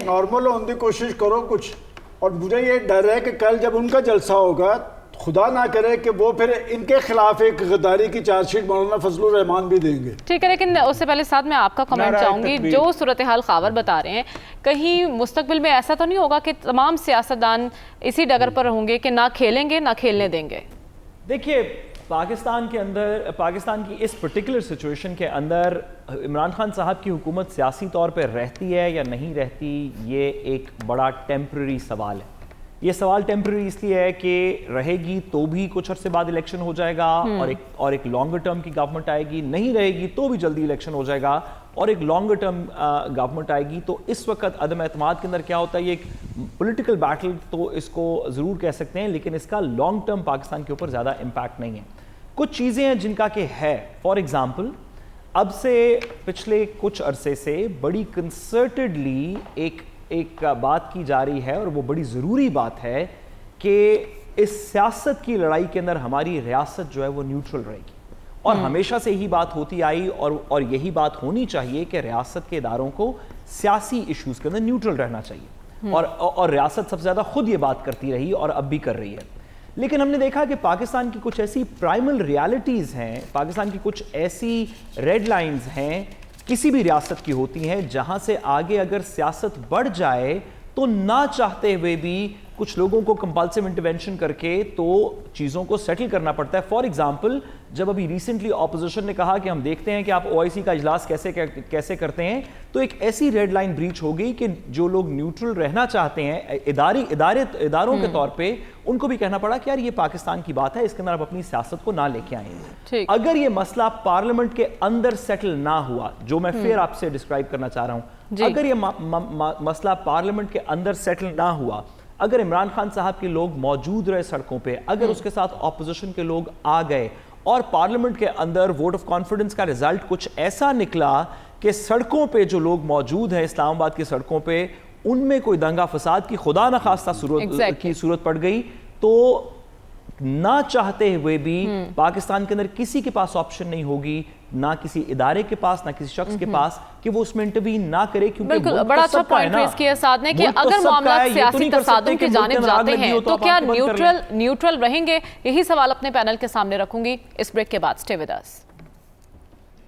نارمل ہونے کی کوشش کرو کچھ. اور مجھے یہ ڈر ہے کہ کل جب ان کا جلسہ ہوگا, خدا نہ کرے کہ وہ پھر ان کے خلاف ایک غداری کی چارج شیٹ مولانا فضل الرحمان بھی دیں گے. ٹھیک ہے, لیکن اس سے پہلے ساتھ میں آپ کا کمنٹ چاہوں گی. جو صورتحال خاور بتا رہے ہیں, کہیں مستقبل میں ایسا تو نہیں ہوگا کہ تمام سیاستدان اسی ڈگر پر رہوں گے کہ نہ کھیلیں گے نہ کھیلنے دیں گے؟ دیکھیے, پاکستان کے اندر, پاکستان کی اس پرٹیکولر سچویشن کے اندر عمران خان صاحب کی حکومت سیاسی طور پہ رہتی ہے یا نہیں رہتی, یہ ایک بڑا ٹیمپرری سوال ہے. یہ سوال ٹیمپرری اس لیے ہے کہ رہے گی تو بھی کچھ عرصے بعد الیکشن ہو جائے گا اور ایک لانگر ٹرم کی گورنمنٹ آئے گی, نہیں رہے گی تو بھی جلدی الیکشن ہو جائے گا اور ایک لانگر ٹرم گورنمنٹ آئے گی. تو اس وقت عدم اعتماد کے اندر کیا ہوتا ہے, یہ ایک پولیٹیکل بیٹل تو اس کو ضرور کہہ سکتے ہیں, لیکن اس کا لانگ ٹرم پاکستان کے اوپر زیادہ امپیکٹ نہیں ہے. کچھ چیزیں ہیں جن کا کہ ہے, فار ایگزامپل اب سے پچھلے کچھ عرصے سے بڑی کنسرٹڈلی ایک بات کی جا رہی ہے, اور وہ بڑی ضروری بات ہے کہ اس سیاست کی لڑائی کے اندر ہماری ریاست جو ہے وہ نیوٹرل رہے گی. اور ہمیشہ سے یہی بات ہوتی آئی اور یہی بات ہونی چاہیے کہ ریاست کے اداروں کو سیاسی ایشوز کے اندر نیوٹرل رہنا چاہیے, اور ریاست سب سے زیادہ خود یہ بات کرتی رہی اور اب بھی کر رہی ہے. لیکن ہم نے دیکھا کہ پاکستان کی کچھ ایسی پرائمل ریالٹیز ہیں, پاکستان کی کچھ ایسی ریڈ لائنز ہیں, کسی بھی ریاست کی ہوتی ہیں, جہاں سے آگے اگر سیاست بڑھ جائے تو نہ چاہتے ہوئے بھی کچھ لوگوں کو کمپلسیو انٹرونشن کر کے تو چیزوں کو سیٹل کرنا پڑتا ہے. فار ایگزامپل, جب ابھی ریسنٹلی اپوزیشن نے کہا کہ ہم دیکھتے ہیں کہ آپ OIC کا اجلاس کیسے کرتے ہیں, تو ایک ایسی ریڈ لائن بریچ ہو گئی کہ جو لوگ نیوٹرل رہنا چاہتے ہیں اداروں کے طور پہ, ان کو بھی کہنا پڑا کہ یار یہ پاکستان کی بات ہے, اس کے اندر آپ اپنی سیاست کو نہ لے کے آئیں. اگر یہ مسئلہ پارلیمنٹ کے اندر سیٹل نہ ہوا, جو میں پھر آپ سے ڈسکرائب کرنا چاہ رہا ہوں, اگر یہ مسئلہ پارلیمنٹ کے اندر سیٹل نہ ہوا, اگر عمران خان صاحب کے لوگ موجود رہے سڑکوں پہ, اگر اس کے ساتھ اپوزیشن کے لوگ آ گئے اور پارلیمنٹ کے اندر ووٹ آف کانفیڈنس کا رزلٹ کچھ ایسا نکلا کہ سڑکوں پہ جو لوگ موجود ہیں اسلام آباد کی سڑکوں پہ, ان میں کوئی دنگا فساد کی خدا نخواستہ صورت پڑ گئی, تو نہ چاہتے ہوئے بھی پاکستان کے اندر کسی کے پاس آپشن نہیں ہوگی, نہ کسی ادارے کے پاس, نہ کسی شخص کے پاس, کہ وہ اس میں انٹروین نہ کرے. کیونکہ بالکل بڑا اچھا پوائنٹ ریز کیا ساتھ نے کہ اگر معاملات سیاسی تصادم کی جانب جاتے ہیں تو کیا نیوٹرل رہیں گے؟ یہی سوال اپنے پینل کے سامنے رکھوں گی اس بریک کے بعد. Stay with us.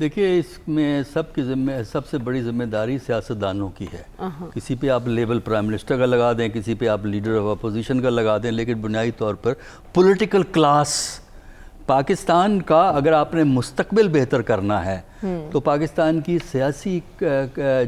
دیکھیے اس میں سب سے بڑی ذمہ داری سیاستدانوں کی ہے. کسی پہ آپ لیبل پرائم منسٹر کا لگا دیں, کسی پہ آپ لیڈر آف اپوزیشن کا لگا دیں, لیکن بنیادی طور پر پولیٹیکل کلاس پاکستان کا اگر آپ نے مستقبل بہتر کرنا ہے تو پاکستان کی سیاسی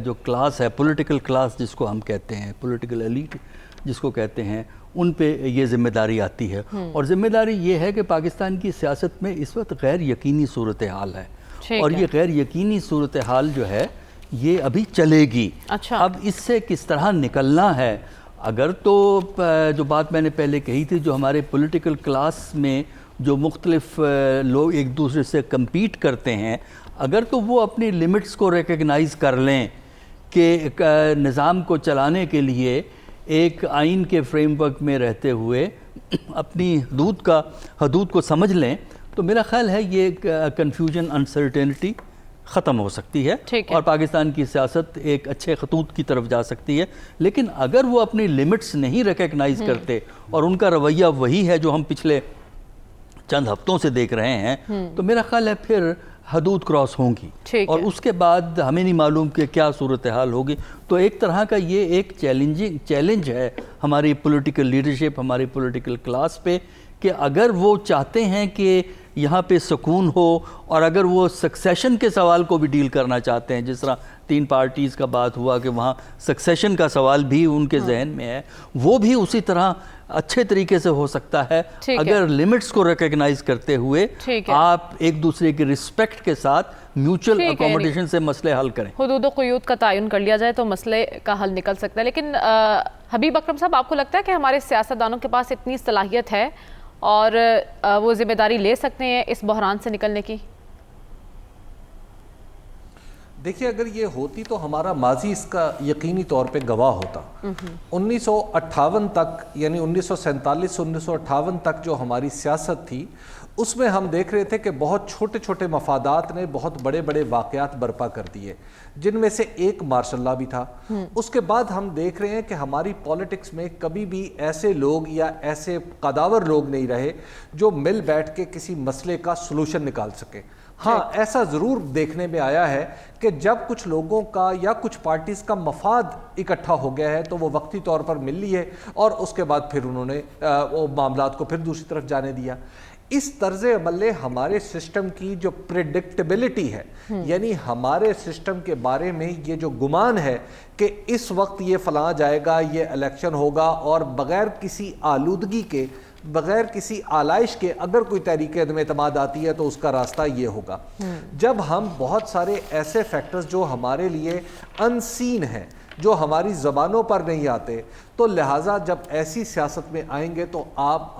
جو کلاس ہے, پولیٹیکل کلاس جس کو ہم کہتے ہیں, پولیٹیکل ایلیٹ جس کو کہتے ہیں, ان پہ یہ ذمہ داری آتی ہے. اور ذمہ داری یہ ہے کہ پاکستان کی سیاست میں اس وقت غیر یقینی صورتحال ہے, اور یہ غیر یقینی صورتحال جو ہے یہ ابھی چلے گی. اب اس سے کس طرح نکلنا ہے, اگر تو جو بات میں نے پہلے کہی تھی, جو ہمارے پولیٹیکل کلاس میں جو مختلف لوگ ایک دوسرے سے کمپیٹ کرتے ہیں, اگر تو وہ اپنی لیمٹس کو ریکگنائز کر لیں کہ نظام کو چلانے کے لیے ایک آئین کے فریم ورک میں رہتے ہوئے اپنی حدود کو سمجھ لیں, تو میرا خیال ہے یہ کنفیوژن, انسرٹینٹی ختم ہو سکتی ہے اور پاکستان کی سیاست ایک اچھے خطوط کی طرف جا سکتی ہے. لیکن اگر وہ اپنی لیمٹس نہیں ریکگنائز کرتے اور ان کا رویہ وہی ہے جو ہم پچھلے چند ہفتوں سے دیکھ رہے ہیں, تو میرا خیال ہے پھر حدود کراس ہوں گی, اور اس کے بعد ہمیں نہیں معلوم کہ کیا صورتحال ہوگی. تو ایک طرح کا یہ ایک چیلنج ہے ہماری پولیٹیکل لیڈرشپ, ہماری پولیٹیکل کلاس پہ, کہ اگر وہ چاہتے ہیں کہ یہاں پہ سکون ہو, اور اگر وہ سکسیشن کے سوال کو بھی ڈیل کرنا چاہتے ہیں, جس طرح 3 پارٹیز کا بات ہوا کہ وہاں سکسیشن کا سوال بھی ان کے ذہن میں ہے, وہ بھی اسی طرح اچھے طریقے سے ہو سکتا ہے اگر لیمٹس کو ریکگنائز کرتے ہوئے آپ ایک دوسرے کی رسپیکٹ کے ساتھ میوچل اکوموڈیشن سے مسئلے حل کریں. حدود و قیود کا تعین کر لیا جائے تو مسئلے کا حل نکل سکتا ہے. لیکن حبیب اکرم صاحب, آپ کو لگتا ہے کہ ہمارے سیاستدانوں کے پاس اتنی صلاحیت ہے اور وہ ذمہ داری لے سکتے ہیں اس بحران سے نکلنے کی؟ دیکھیے, اگر یہ ہوتی تو ہمارا ماضی اس کا یقینی طور پہ گواہ ہوتا. 1958 تک, یعنی 1947 1958 تک جو ہماری سیاست تھی, اس میں ہم دیکھ رہے تھے کہ بہت چھوٹے چھوٹے مفادات نے بہت بڑے بڑے واقعات برپا کر دیے, جن میں سے ایک مارشل لا بھی تھا. اس کے بعد ہم دیکھ رہے ہیں کہ ہماری پولیٹکس میں کبھی بھی ایسے لوگ یا ایسے قداور لوگ نہیں رہے جو مل بیٹھ کے کسی مسئلے کا سلوشن نکال سکے. ہاں, ایسا ضرور دیکھنے میں آیا ہے کہ جب کچھ لوگوں کا یا کچھ پارٹیز کا مفاد اکٹھا ہو گیا ہے تو وہ وقتی طور پر مل لی ہے, اور اس کے بعد پھر انہوں نے وہ معاملات کو پھر دوسری طرف جانے دیا. اس طرز عمل نے ہمارے سسٹم کی جو پریڈکٹیبلٹی ہے, یعنی ہمارے سسٹم کے بارے میں یہ جو گمان ہے کہ اس وقت یہ فلاں جائے گا, یہ الیکشن ہوگا, اور بغیر کسی آلودگی کے, بغیر کسی آلائش کے اگر کوئی تحریک عدم اعتماد آتی ہے تو اس کا راستہ یہ ہوگا. جب ہم بہت سارے ایسے فیکٹرز جو ہمارے لیے ان سین ہیں, جو ہماری زبانوں پر نہیں آتے, تو لہٰذا جب ایسی سیاست میں آئیں گے تو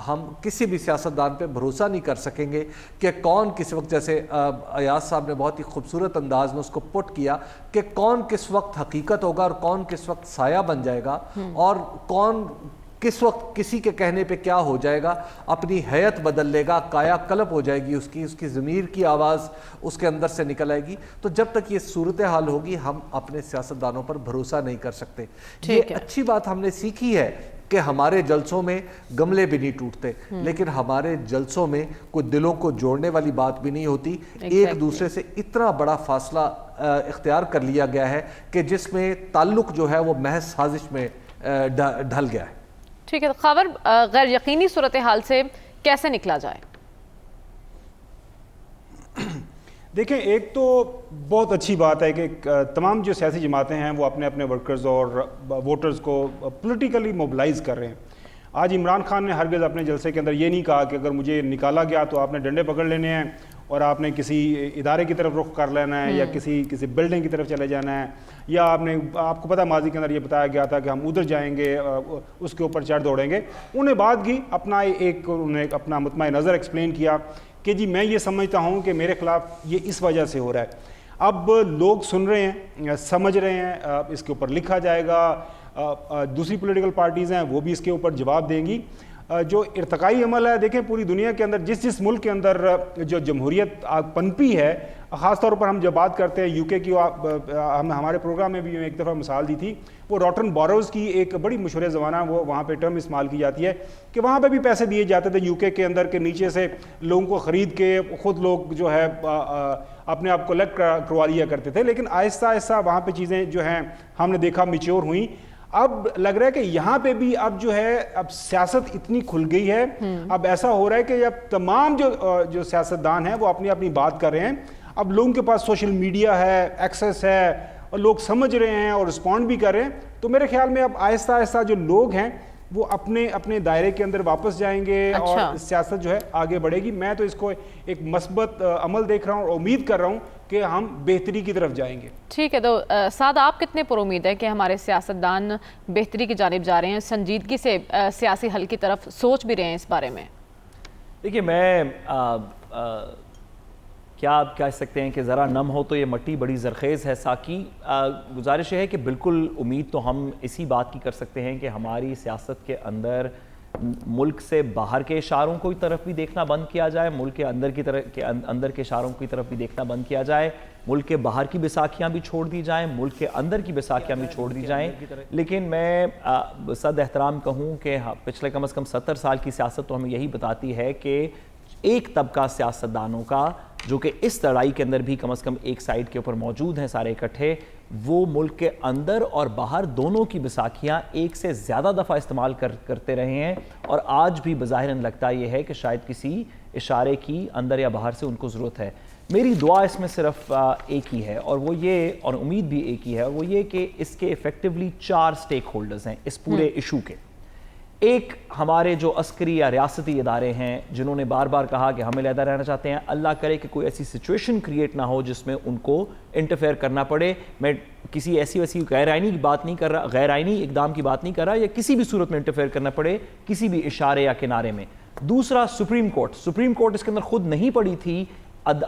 ہم کسی بھی سیاستدان پہ بھروسہ نہیں کر سکیں گے کہ کون کس وقت, جیسے ایاز صاحب نے بہت ہی خوبصورت انداز میں اس کو پٹ کیا, کہ کون کس وقت حقیقت ہوگا اور کون کس وقت سایہ بن جائے گا, اور کون کس وقت کسی کے کہنے پہ کیا ہو جائے گا, اپنی حیت بدل لے گا, کایا کلپ ہو جائے گی اس کی ضمیر کی آواز اس کے اندر سے نکل آئے گی. تو جب تک یہ صورتحال ہوگی ہم اپنے سیاستدانوں پر بھروسہ نہیں کر سکتے. یہ اچھی بات ہم نے سیکھی ہے کہ ہمارے جلسوں میں گملے بھی نہیں ٹوٹتے, لیکن ہمارے جلسوں میں کوئی دلوں کو جوڑنے والی بات بھی نہیں ہوتی. ایک دوسرے سے اتنا بڑا فاصلہ اختیار کر لیا گیا ہے کہ جس میں تعلق جو ہے وہ محض سازش میں ڈھل گیا ہے. ٹھیک ہے, خاور غیر یقینی صورتحال سے کیسے نکلا جائے؟ دیکھیں, ایک تو بہت اچھی بات ہے کہ تمام جو سیاسی جماعتیں ہیں وہ اپنے اپنے ورکرز اور ووٹرز کو پولیٹیکلی موبلائز کر رہے ہیں. آج عمران خان نے ہرگز اپنے جلسے کے اندر یہ نہیں کہا کہ اگر مجھے نکالا گیا تو آپ نے ڈنڈے پکڑ لینے ہیں اور آپ نے کسی ادارے کی طرف رخ کر لینا ہے, یا کسی بلڈنگ کی طرف چلے جانا ہے, یا آپ کو پتہ ماضی کے اندر یہ بتایا گیا تھا کہ ہم ادھر جائیں گے, اس کے اوپر چڑھ دوڑیں گے. انہیں بات کی انہوں نے اپنا مطمع نظر ایکسپلین کیا کہ جی میں یہ سمجھتا ہوں کہ میرے خلاف یہ اس وجہ سے ہو رہا ہے. اب لوگ سن رہے ہیں, سمجھ رہے ہیں, اس کے اوپر لکھا جائے گا, دوسری پولیٹیکل پارٹیز ہیں وہ بھی اس کے اوپر جواب دیں گی. جو ارتقائی عمل ہے, دیکھیں پوری دنیا کے اندر جس ملک کے اندر جو جمہوریت پنپی ہے, خاص طور پر ہم جب بات کرتے ہیں یو کے کی, ہمارے پروگرام میں بھی ایک دفعہ مثال دی تھی, وہ روٹن باروز کی ایک بڑی مشہور زمانہ وہ وہاں پہ ٹرم استعمال کی جاتی ہے کہ وہاں پہ بھی پیسے دیے جاتے تھے یو کے اندر, کے نیچے سے لوگوں کو خرید کے خود لوگ جو ہے اپنے آپ کو الگ کروا لیا کرتے تھے، لیکن آہستہ آہستہ وہاں پہ چیزیں جو ہیں ہم نے دیکھا میچور ہوئیں. اب لگ رہا ہے کہ یہاں پہ بھی اب جو ہے اب سیاست اتنی کھل گئی ہے، اب ایسا ہو رہا ہے کہ اب تمام جو سیاستدان ہیں وہ اپنی اپنی بات کر رہے ہیں. اب لوگوں کے پاس سوشل میڈیا ہے، ایکسیس ہے، اور لوگ سمجھ رہے ہیں اور رسپونڈ بھی کر رہے ہیں. تو میرے خیال میں اب آہستہ آہستہ جو لوگ ہیں وہ اپنے اپنے دائرے کے اندر واپس جائیں گے اور سیاست جو ہے آگے بڑھے گی. میں تو اس کو ایک مثبت عمل دیکھ رہا ہوں اور امید کر رہا ہوں کہ ہم بہتری کی طرف جائیں گے. ٹھیک ہے، تو سعد آپ کتنے پر امید ہیں کہ ہمارے سیاستدان بہتری کی جانب جا رہے ہیں، سنجیدگی سے سیاسی حل کی طرف سوچ بھی رہے ہیں اس بارے میں؟ دیکھیے میں کیا آپ کہہ سکتے ہیں کہ ذرا نم ہو تو یہ مٹی بڑی زرخیز ہے. ساقی گزارش ہے کہ بالکل امید تو ہم اسی بات کی کر سکتے ہیں کہ ہماری سیاست کے اندر ملک سے باہر کے اشاروں کی طرف بھی دیکھنا بند کیا جائے، ملک کے اندر کے اشاروں کی طرف بھی دیکھنا بند کیا جائے، ملک کے باہر کی بیساکھیاں بھی چھوڑ دی جائیں، ملک کے اندر کی بیساکھیاں بھی چھوڑ دی جائیں. لیکن میں صد احترام کہوں کہ پچھلے کم از کم 70 سال کی سیاست تو ہمیں یہی بتاتی ہے کہ ایک طبقہ سیاستدانوں کا جو کہ اس لڑائی کے اندر بھی کم از کم ایک سائیڈ کے اوپر موجود ہیں سارے اکٹھے، وہ ملک کے اندر اور باہر دونوں کی بیساکھیاں ایک سے زیادہ دفعہ استعمال کرتے رہے ہیں. اور آج بھی بظاہراً لگتا یہ ہے کہ شاید کسی اشارے کی اندر یا باہر سے ان کو ضرورت ہے. میری دعا اس میں صرف ایک ہی ہے اور وہ یہ، اور امید بھی ایک ہی ہے، اور وہ یہ کہ اس کے ایفیکٹولی 4 سٹیک ہولڈرز ہیں اس پورے ایشو کے. ایک ہمارے جو عسکری یا ریاستی ادارے ہیں جنہوں نے بار بار کہا کہ ہم علیحدہ رہنا چاہتے ہیں. اللہ کرے کہ کوئی ایسی سچویشن کریٹ نہ ہو جس میں ان کو انٹرفیئر کرنا پڑے. میں کسی ایسی ویسی غیر آئینی کی بات نہیں کر رہا، غیر آئینی اقدام کی بات نہیں کر رہا، یا کسی بھی صورت میں انٹرفیئر کرنا پڑے کسی بھی اشارے یا کنارے میں. دوسرا سپریم کورٹ اس کے اندر خود نہیں پڑی تھی.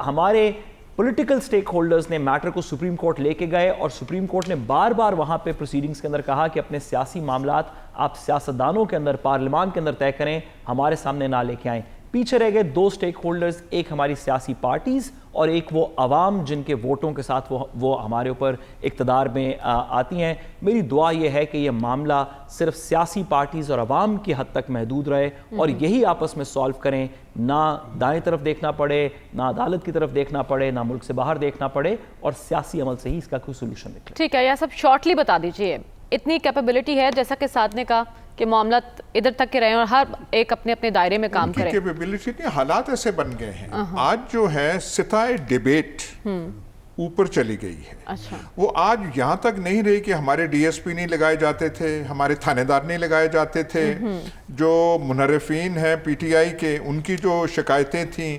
ہمارے پولیٹیکل سٹیک ہولڈرز نے میٹر کو سپریم کورٹ لے کے گئے اور سپریم کورٹ نے بار بار وہاں پہ پروسیڈنگز کے اندر کہا کہ اپنے سیاسی معاملات آپ سیاستدانوں کے اندر، پارلیمان کے اندر طے کریں، ہمارے سامنے نہ لے کے آئیں. پیچھے رہ گئے 2 سٹیک ہولڈرز، ایک ہماری سیاسی پارٹیز اور ایک وہ عوام جن کے ووٹوں کے ساتھ وہ ہمارے اوپر اقتدار میں آتی ہیں. میری دعا یہ ہے کہ یہ معاملہ صرف سیاسی پارٹیز اور عوام کی حد تک محدود رہے اور یہی آپس میں سالو کریں، نہ دائیں طرف دیکھنا پڑے، نہ عدالت کی طرف دیکھنا پڑے، نہ ملک سے باہر دیکھنا پڑے، اور سیاسی عمل سے ہی اس کا کوئی سولوشن نکلے. ٹھیک ہے، یہ سب شارٹلی بتا دیجئے. اتنی کیپیبلٹی ہے جیسا کہ سعد نے کہا کہ معاملات ادھر تک کے رہے اور ہر ایک اپنے اپنے دائرے میں کام کرے. کیپیبلٹی نہیں، حالات ایسے بن گئے ہیں آج جو ہے ستائے ڈیبیٹ اوپر چلی گئی ہے. وہ آج یہاں تک نہیں رہی کہ ہمارے ڈی ایس پی نہیں لگائے جاتے تھے، ہمارے تھانے دار نہیں لگائے جاتے تھے، جو منحرفین ہیں پی ٹی آئی کے ان کی جو شکایتیں تھیں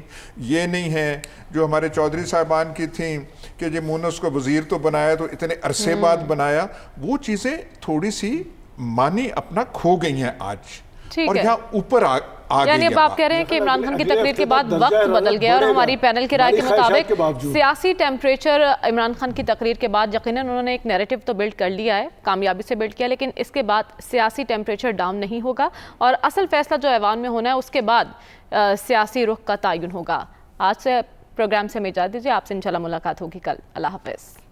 یہ نہیں ہیں، جو ہمارے چودھری صاحبان کی تھیں کہ جی مونس کو وزیر تو بنایا تو اتنے عرصے بعد بنایا، وہ چیزیں تھوڑی سی معنی اپنا کھو گئی ہیں آج، اور یہاں اوپر یعنی اب آپ کہہ رہے ہیں کہ عمران خان کی تقریر کے بعد وقت بدل گیا اور ہماری پینل کی رائے کے مطابق سیاسی ٹیمپریچر عمران خان کی تقریر کے بعد یقیناً انہوں نے ایک نیریٹو تو بلڈ کر لیا ہے، کامیابی سے بلڈ کیا، لیکن اس کے بعد سیاسی ٹیمپریچر ڈاؤن نہیں ہوگا اور اصل فیصلہ جو ایوان میں ہونا ہے اس کے بعد سیاسی رخ کا تعین ہوگا. آج سے پروگرام سے ہمیں اجازت دیجیے، آپ سے انشاءاللہ ملاقات ہوگی کل. اللہ حافظ.